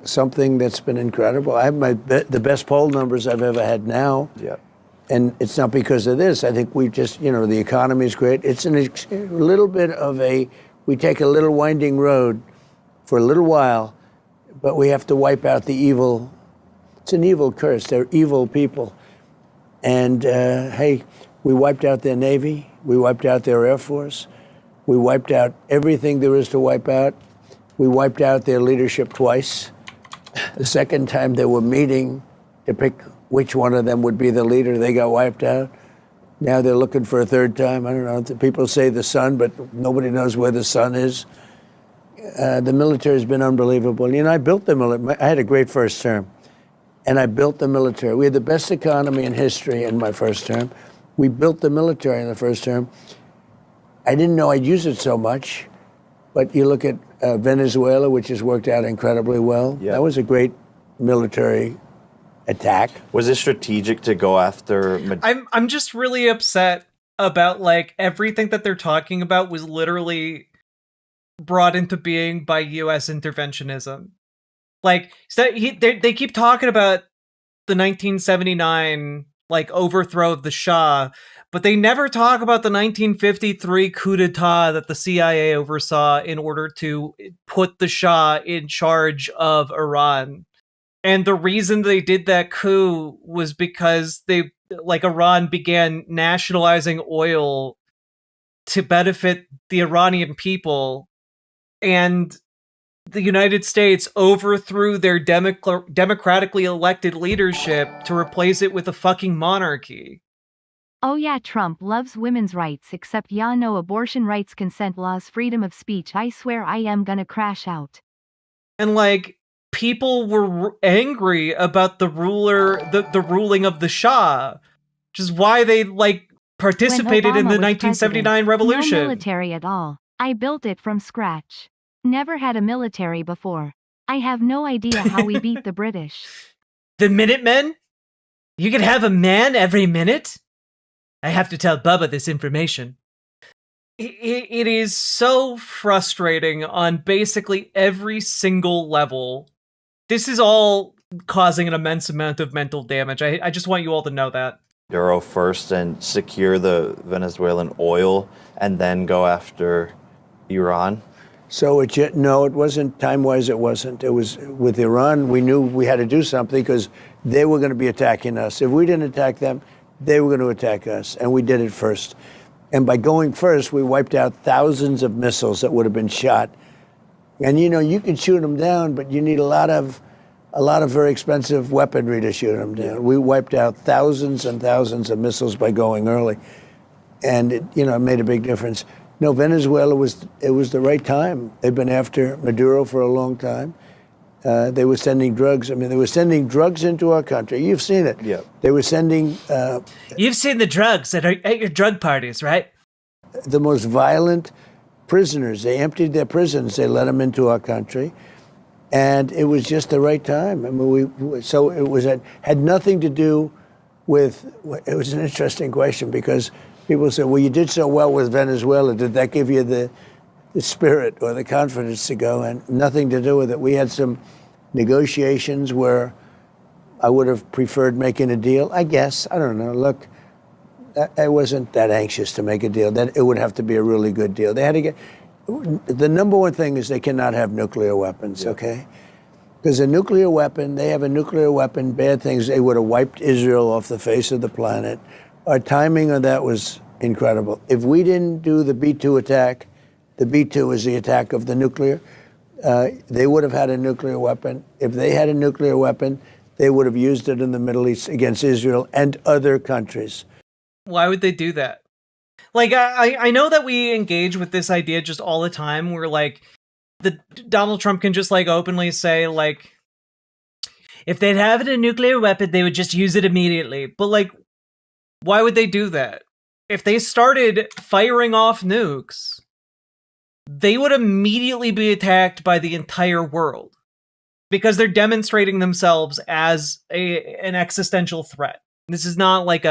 something that's been incredible. I have the best poll numbers I've ever had now. Yeah. And it's not because of this. I think we've just, the economy is great. It's a little bit of we take a little winding road for a little while, but we have to wipe out the evil. It's an evil curse. They're evil people. And hey, we wiped out their Navy. We wiped out their Air Force. We wiped out everything there is to wipe out. We wiped out their leadership twice. The second time they were meeting to pick which one of them would be the leader, they got wiped out. Now they're looking for a third time. I don't know. People say the sun, but nobody knows where the sun is. The military has been unbelievable. I built the military. I had a great first term, and I built the military. We had the best economy in history in my first term. We built the military in the first term. I didn't know I'd use it so much, but you look at Venezuela, which has worked out incredibly well. Yeah. That was a great military attack. Was it strategic to go after? I'm just really upset about, like, everything that they're talking about was literally brought into being by U.S. interventionism. Like, they keep talking about the 1979 overthrow of the Shah, but they never talk about the 1953 coup d'etat that the CIA oversaw in order to put the Shah in charge of Iran. And the reason they did that coup was because Iran began nationalizing oil to benefit the Iranian people, and the United States overthrew their democratically elected leadership to replace it with a fucking monarchy. Oh yeah, Trump loves women's rights, except yeah, no abortion rights, consent laws, freedom of speech. I swear I am gonna crash out. And like, people were angry about the ruling of the Shah, which is why they like participated in the 1979 revolution. No military at all. I built it from scratch. Never had a military before. I have no idea how we beat the British. The Minutemen? You could have a man every minute? I have to tell Bubba this information. It is so frustrating on basically every single level. This is all causing an immense amount of mental damage. I just want you all to know that. Euro first and secure the Venezuelan oil and then go after Iran? So no, it wasn't time-wise. It wasn't. It was with Iran. We knew we had to do something because they were going to be attacking us. If we didn't attack them, they were going to attack us, and we did it first. And by going first, we wiped out thousands of missiles that would have been shot. And you can shoot them down, but you need a lot of very expensive weaponry to shoot them down. We wiped out thousands and thousands of missiles by going early, and it made a big difference. No, Venezuela was the right time. They've been after Maduro for a long time. They were sending drugs. I mean, they were sending drugs into our country. You've seen it. Yeah. They were sending. You've seen the drugs that are at your drug parties, right? The most violent prisoners. They emptied their prisons. They let them into our country, and it was just the right time. I mean, so it had nothing to do with. It was an interesting question because people said, "Well, you did so well with Venezuela. Did that give you the spirit or the confidence to go?" And nothing to do with it. We had some negotiations where I would have preferred making a deal. I guess. I don't know. Look, I wasn't that anxious to make a deal. That it would have to be a really good deal. They had to get. The number one thing is they cannot have nuclear weapons. Yeah. Okay. Because a nuclear weapon, they have a nuclear weapon, bad things, they would have wiped Israel off the face of the planet. Our timing on that was incredible. If we didn't do the B-2 attack, the B-2 is the attack of the nuclear, they would have had a nuclear weapon. If they had a nuclear weapon, they would have used it in the Middle East against Israel and other countries. Why would they do that? Like, I know that we engage with this idea just all the time, where, like, Donald Trump can just, like, openly say, like, if they'd have a nuclear weapon, they would just use it immediately. But, like, why would they do that? If they started firing off nukes, they would immediately be attacked by the entire world because they're demonstrating themselves as an existential threat. This is not like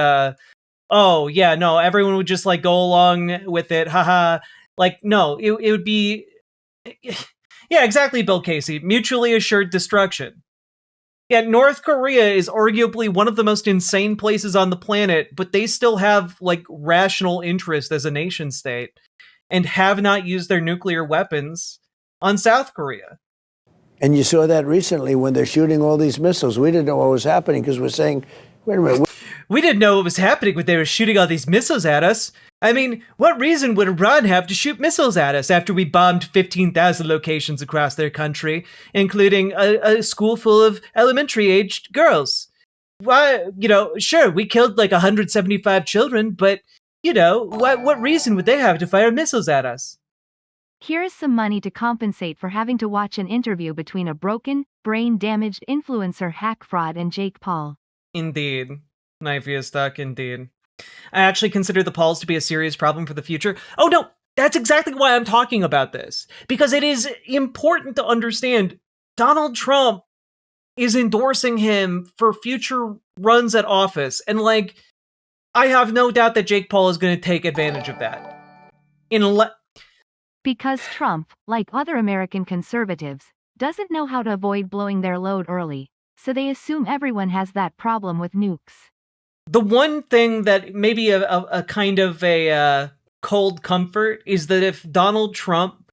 oh, yeah, no, everyone would just, like, go along with it, haha. Like, no, it would be... Yeah, exactly, Bill Casey. Mutually assured destruction. Yeah, North Korea is arguably one of the most insane places on the planet, but they still have, like, rational interest as a nation state and have not used their nuclear weapons on South Korea. And you saw that recently when they're shooting all these missiles. We didn't know what was happening because we're saying, wait a minute. We didn't know what was happening when they were shooting all these missiles at us. I mean, what reason would Iran have to shoot missiles at us after we bombed 15,000 locations across their country, including a school full of elementary-aged girls? Why, sure, we killed like 175 children, but, what reason would they have to fire missiles at us? Here is some money to compensate for having to watch an interview between a broken, brain-damaged influencer hack fraud and Jake Paul. Indeed. Knifey is stuck, indeed. I actually consider the Pauls to be a serious problem for the future. Oh no, that's exactly why I'm talking about this. Because it is important to understand Donald Trump is endorsing him for future runs at office. And, like, I have no doubt that Jake Paul is going to take advantage of that. Because Trump, like other American conservatives, doesn't know how to avoid blowing their load early. So they assume everyone has that problem with nukes. The one thing that maybe a kind of a cold comfort is that if Donald Trump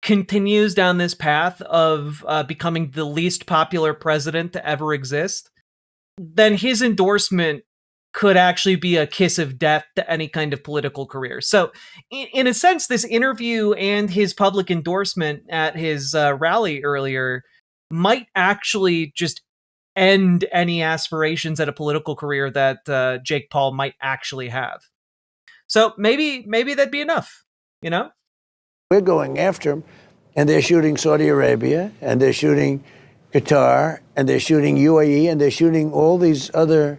continues down this path of becoming the least popular president to ever exist, then his endorsement could actually be a kiss of death to any kind of political career. So, in a sense, this interview and his public endorsement at his rally earlier might actually just end any aspirations at a political career that Jake Paul might actually have. So maybe that'd be enough, you know? We're going after them, and they're shooting Saudi Arabia, and they're shooting Qatar, and they're shooting UAE, and they're shooting all these other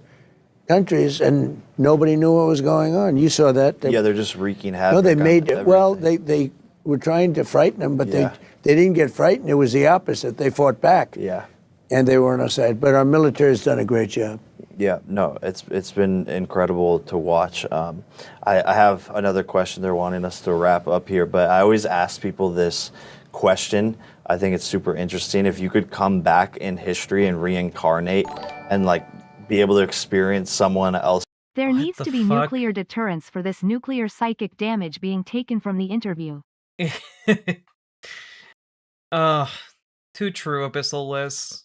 countries, and nobody knew what was going on. You saw that. They're just wreaking havoc. No, they made everything. well. They were trying to frighten them, but they didn't get frightened. It was the opposite. They fought back. Yeah. And they were on our side. But our military has done a great job. Yeah, no, it's been incredible to watch. I have another question they're wanting us to wrap up here, but I always ask people this question. I think it's super interesting. If you could come back in history and reincarnate and be able to experience someone else. There needs to be nuclear deterrence for this nuclear psychic damage being taken from the interview. Too true, Abyssal Liz.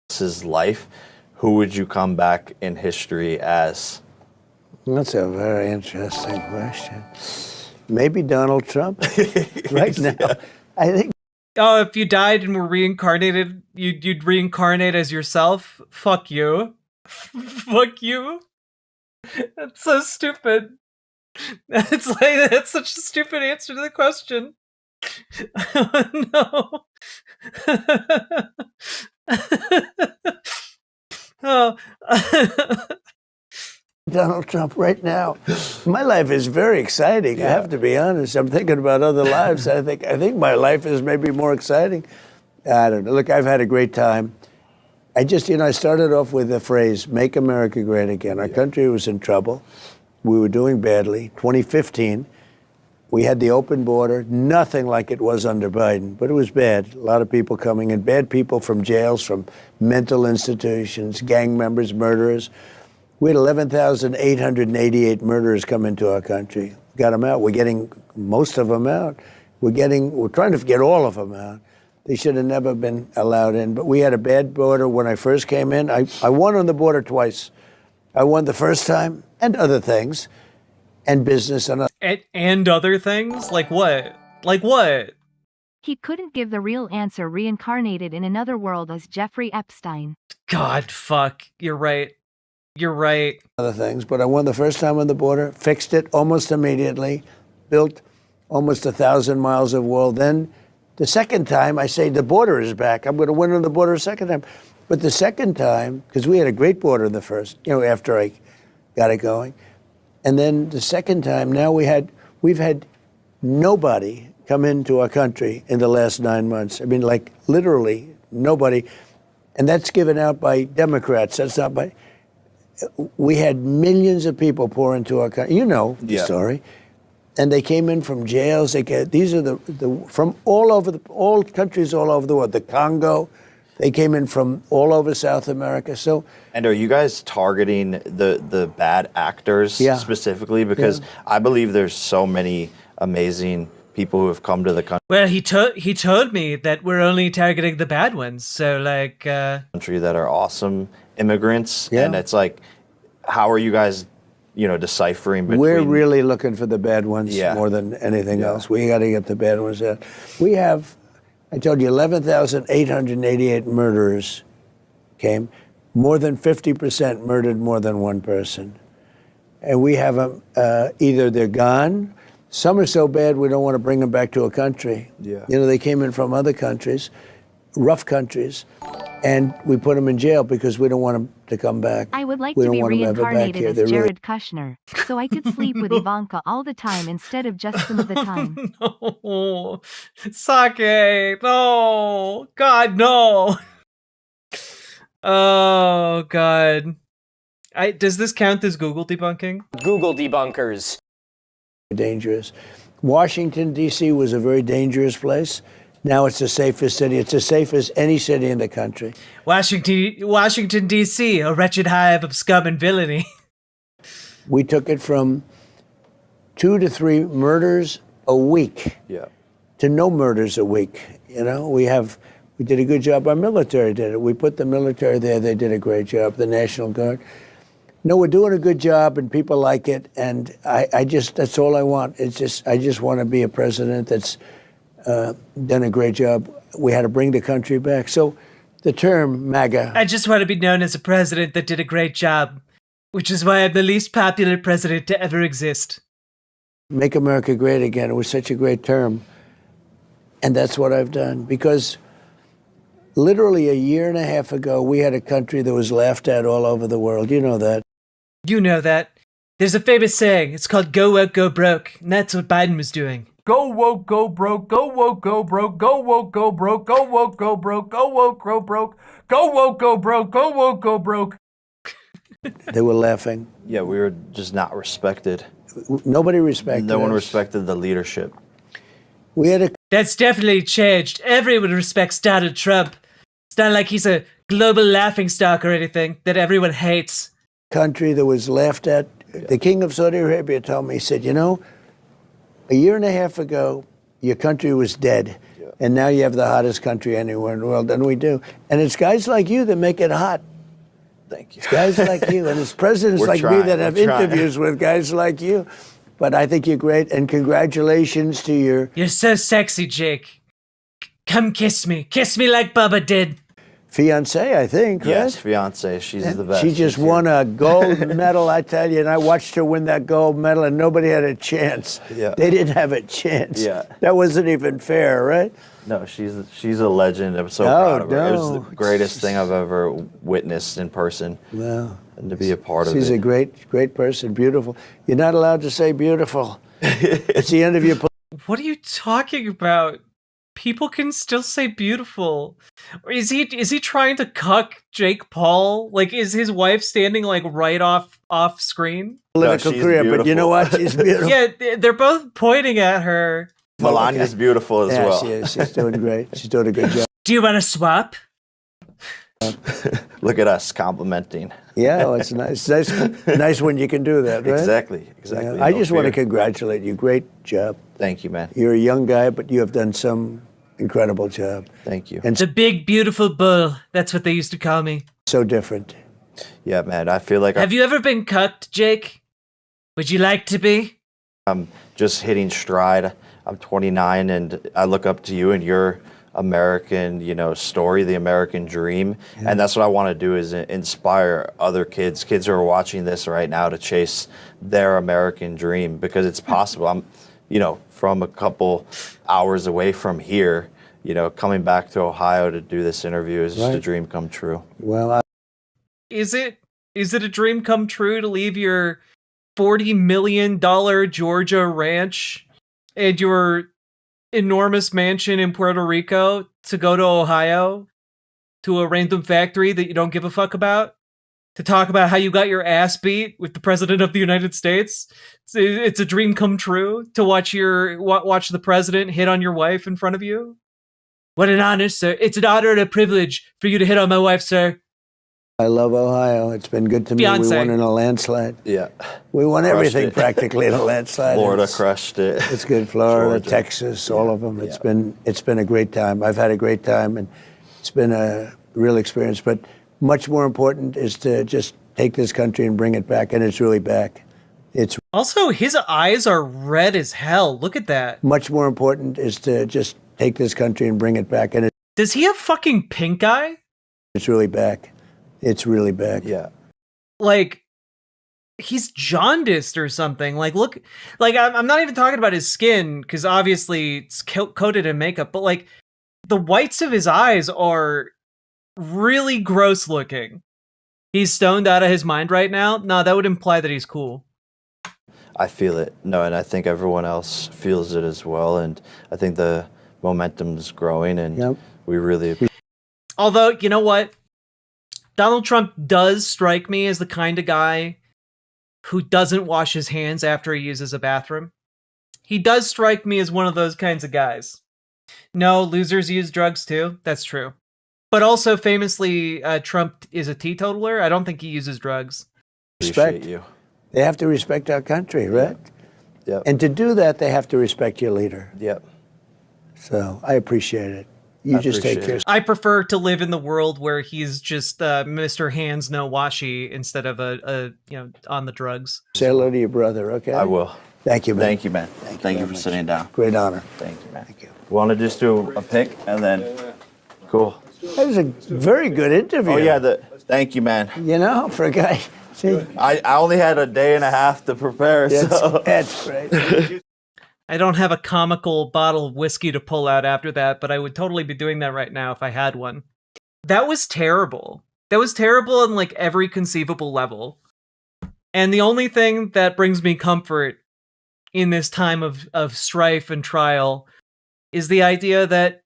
His life, who would you come back in history as? That's a very interesting question. Maybe Donald Trump right now. Yeah. I think. Oh, if you died and were reincarnated, you'd reincarnate as yourself? Fuck you. Fuck you. That's so stupid. That's such a stupid answer to the question. Oh, no. Oh. Donald Trump right now. My life is very exciting. I have to be honest. I'm thinking about other lives. I think my life is maybe more exciting. I don't know. Look, I've had a great time. I started off with the phrase, make America great again. Our country was in trouble. We were doing badly. 2015, we had the open border, nothing like it was under Biden, but it was bad. A lot of people coming in, bad people from jails, from mental institutions, gang members, murderers. We had 11,888 murderers come into our country. Got them out. We're getting most of them out. We're trying to get all of them out. They should have never been allowed in. But we had a bad border when I first came in. I won on the border twice. I won the first time, and other things, and business and other things? Like what? Like what? He couldn't give the real answer. Reincarnated in another world as Jeffrey Epstein. God, fuck. You're right. You're right. Other things, but I won the first time on the border, fixed it almost immediately, built almost 1,000 miles of wall. Then the second time, I say the border is back. I'm going to win on the border a second time. But the second time, because we had a great border the first, after I got it going. And then the second time, now we've had nobody come into our country in the last 9 months. I mean, literally nobody. And that's given out by Democrats. That's not by. We had millions of people pour into our country. You know the story. And they came in from jails. These are from all countries all over the world. The Congo. They came in from all over South America. And are you guys targeting the bad actors specifically? Because I believe there's so many amazing people who have come to the country. Well, he told me that we're only targeting the bad ones. So country that are awesome immigrants. Yeah. And it's how are you guys, deciphering between? We're really looking for the bad ones more than anything else. We got to get the bad ones out. We have, I told you, 11,888 murderers came. More than 50% murdered more than one person. And we have them, either they're gone. Some are so bad we don't want to bring them back to a country. Yeah. They came in from other countries, rough countries, and we put them in jail because we don't want them to come back. I would like to be reincarnated as Jared Kushner, so I could sleep with Ivanka all the time instead of just some of the time. No, Sake, no, God, no. Oh, God. Does this count as Google debunking? Google debunkers. Dangerous. Washington, D.C. was a very dangerous place. Now it's the safest city. It's as safe as any city in the country. Washington, D.C., a wretched hive of scum and villainy. We took it from 2 to 3 murders a week to no murders a week. We did a good job. Our military did it. We put the military there. They did a great job. The National Guard. No, we're doing a good job, and people like it, and that's all I want. I just want to be a president that's done a great job. We had to bring the country back. So the term MAGA. I just want to be known as a president that did a great job, which is why I'm the least popular president to ever exist. Make America great again. It was such a great term. And that's what I've done. Because literally a year and a half ago, we had a country that was laughed at all over the world. You know that. You know that. There's a famous saying. It's called go woke, go broke. And that's what Biden was doing. Go woke, go broke, go woke, go broke, go woke, go broke, go woke, go broke, go woke, go broke, go woke, go broke, go woke, go broke. They were laughing. Yeah, we were just not respected. Nobody respected No one us. respected the leadership. We had a That's definitely changed. Everyone respects Donald Trump. It's not like he's a global laughingstock or anything that everyone hates. country that was laughed at. The king of Saudi Arabia told me, he said, you know, a year and a half ago, your country was dead. And now you have the hottest country anywhere in the world, and we do. And it's guys like you that make it hot. Thank you. It's guys like you, and it's presidents We're like me trying, that have we're trying. interviews with guys like you. But I think you're great, and congratulations to your You're so sexy, Jake. Come kiss me. Kiss me like Bubba did. fiance, I think, Yes, right? fiance. She's the best. She just She's won here. a gold medal, I tell you, and I watched her win that gold medal, and nobody had a chance. Yeah. They didn't have a chance. Yeah. That wasn't even fair, right? No, she's a legend. I'm so No, proud of her. It was no. the greatest thing I've ever witnessed in person. No. And to be a part of She's it. a great person, beautiful. You're not allowed to say beautiful. It's the end of your What are you talking about? People can still say beautiful. Or is he trying to cuck Jake Paul? Like, is his wife standing like right off screen? political she's career, but you know what? beautiful. She's beautiful. Yeah, they're both pointing at her. Melania's beautiful as Yeah, well. she is. She's doing great. She's doing a good job. Do you want to swap? Look at us complimenting. Yeah, well, it's nice. Nice when you can do that, right? Exactly. Yeah, I No just want to fear. congratulate you. Great job. Thank you, man. You're a young guy, but you have done some incredible job. Thank you. And The big beautiful bull. That's what they used to call me. so different. Yeah, man. I feel like Have you ever been cucked, Jake? Would you like to be? I'm just hitting stride. I'm 29, and I look up to you and your American, story, the American dream, and that's what I want to do is inspire other kids who are watching this right now to chase their American dream because it's possible. I'm, from a couple hours away from here, coming back to Ohio to do this interview is just a Right. dream come true. Well, Is it a dream come true to leave your $40 million Georgia ranch and your enormous mansion in Puerto Rico to go to Ohio to a random factory that you don't give a fuck about to talk about how you got your ass beat with the president of the United States? It's a dream come true to watch the president hit on your wife in front of you. What an honor, sir. It's an honor and a privilege for you to hit on my wife, sir. I love Ohio. It's been good to me. Beyonce. We won in a landslide. Yeah. We won Crushed everything it. practically in a landslide. Florida It's- crushed it. It's good. Florida, Georgia. Texas, all of them. It's been a great time. I've had a great time, and it's been a real experience. But much more important is to just take this country and bring it back, and it's really back. It's Also, his eyes are red as hell. Look at that. much more important is to just take this country and bring it back, and Does he have fucking pink eye? it's really back. It's really back. Yeah. Like, he's jaundiced or something. Like, look, like I'm not even talking about his skin because obviously it's coated in makeup, but like the whites of his eyes are really gross looking. He's stoned out of his mind right now. No, that would imply that he's cool. I feel it. No, and I think everyone else feels it as well. And I think the momentum's growing, and Yep. we really Although, you know what? Donald Trump does strike me as the kind of guy who doesn't wash his hands after he uses a bathroom. He does strike me as one of those kinds of guys. No, losers use drugs too. That's true. But also, famously, Trump is a teetotaler. I don't think he uses drugs. appreciate Respect. you. They have to respect our country, right? Yep. And to do that, they have to respect your leader. Yep. So I appreciate it. You just take care. I prefer to live in the world where he's just Mr. Hands No Washi instead of a on the drugs. Say hello to your brother, okay? I will. Thank you, man. Thank you, man. Thank you for sitting down. Great honor. Thank you, man. Thank you. Want to just do a pick and then, cool. That was a very good interview. Oh yeah, thank you, man. You know, for a guy. See, I only had a day and a half to prepare, so. That's great. I don't have a comical bottle of whiskey to pull out after that, but I would totally be doing that right now if I had one. That was terrible. That was terrible on like every conceivable level. And the only thing that brings me comfort in this time of strife and trial is the idea that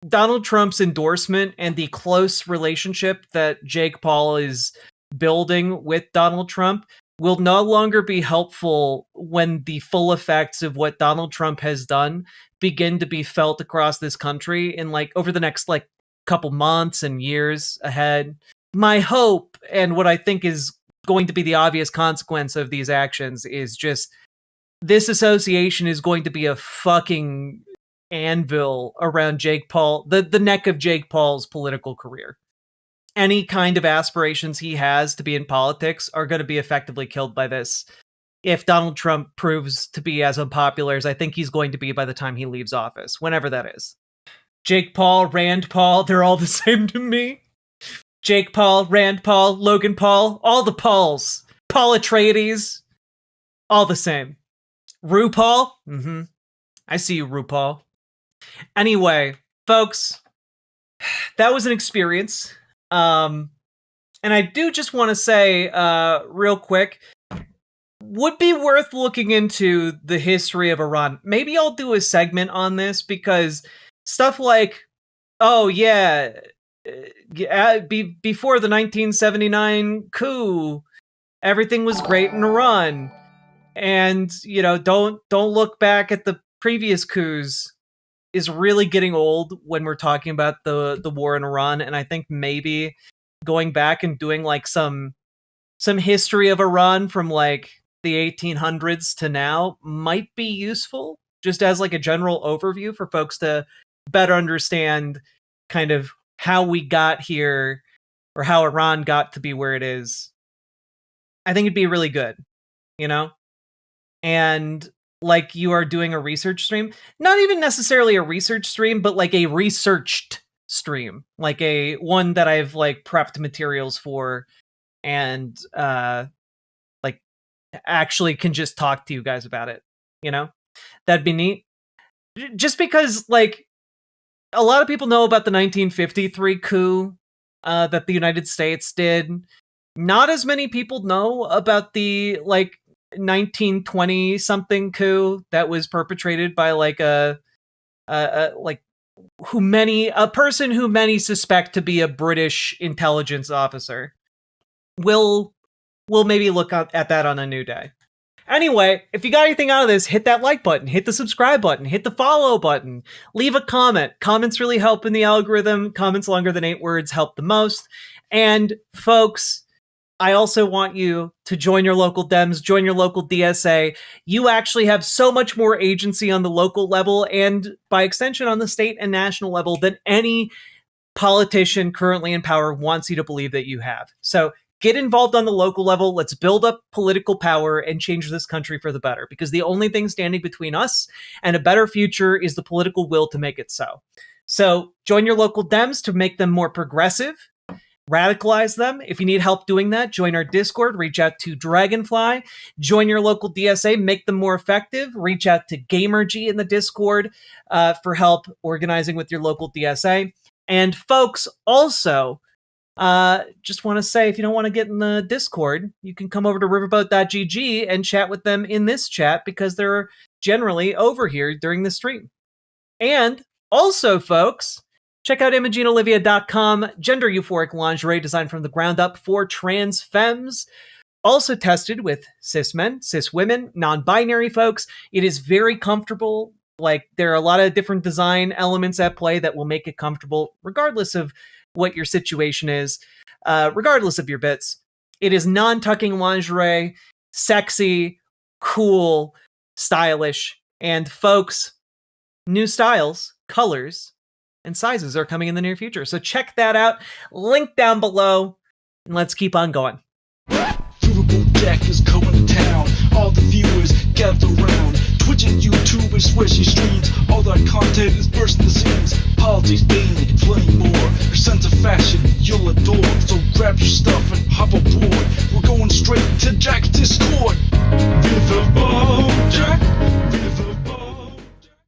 Donald Trump's endorsement and the close relationship that Jake Paul is building with Donald Trump will no longer be helpful when the full effects of what Donald Trump has done begin to be felt across this country in like over the next like couple months and years ahead. My hope, and what I think is going to be the obvious consequence of these actions, is just this association is going to be a fucking anvil around Jake Paul, the neck of Jake Paul's political career. Any kind of aspirations he has to be in politics are going to be effectively killed by this. If Donald Trump proves to be as unpopular as I think he's going to be by the time he leaves office, whenever that is. Jake Paul, Rand Paul, they're all the same to me. Jake Paul, Rand Paul, Logan Paul, all the Pauls. Paul Atreides, all the same. RuPaul? I see you, RuPaul. Anyway, folks, that was an experience. And I do just want to say, real quick, would be worth looking into the history of Iran. Maybe I'll do a segment on this, because stuff like, oh yeah, before the 1979 coup, everything was great in Iran. And, you know, don't look back at the previous coups is really getting old when we're talking about the war in Iran. And I think maybe going back and doing like some history of Iran from like the 1800s to now might be useful, just as like a general overview for folks to better understand kind of how we got here, or how Iran got to be where it is. I think it'd be really good, you know? And like you are doing a research stream, not even necessarily a research stream, but like a researched stream, like a one that I've like prepped materials for, and like actually can just talk to you guys about it, you know? That'd be neat. Just because like a lot of people know about the 1953 coup that the United States did. Not as many people know about the like 1920 something coup that was perpetrated by like a person who many suspect to be a British intelligence officer. We'll maybe look at that on a new day. Anyway, if you got anything out of this, hit that like button, hit the subscribe button, hit the follow button, leave a comment. Comments really help in the algorithm. Comments longer than 8 words help the most. And folks, I also want you to join your local Dems, join your local DSA. You actually have so much more agency on the local level, and by extension on the state and national level, than any politician currently in power wants you to believe that you have. So get involved on the local level. Let's build up political power and change this country for the better, because the only thing standing between us and a better future is the political will to make it so. So join your local Dems to make them more progressive. Radicalize them. If you need help doing that, join our Discord, reach out to Dragonfly, join your local DSA, make them more effective, reach out to Gamergy in the Discord for help organizing with your local DSA. And folks, also, just want to say, if you don't want to get in the Discord, you can come over to riverboat.gg and chat with them in this chat, because they're generally over here during the stream. And also, folks, check out ImogeneOlivia.com, gender euphoric lingerie designed from the ground up for trans femmes. Also tested with cis men, cis women, non-binary folks. It is very comfortable. Like, there are a lot of different design elements at play that will make it comfortable, regardless of what your situation is, regardless of your bits. It is non-tucking lingerie, sexy, cool, stylish, and folks, new styles, colors, and sizes are coming in the near future. So check that out. Link down below, and let's keep on going. Riverboat Jack is coming to town. All the viewers gather around. Twitch and YouTube and swishy streams. All that content is bursting the seams. Politics, gaming, and plenty more. Your sense of fashion you'll adore. So grab your stuff and hop aboard. We're going straight to Jack's Discord. Riverboat Jack.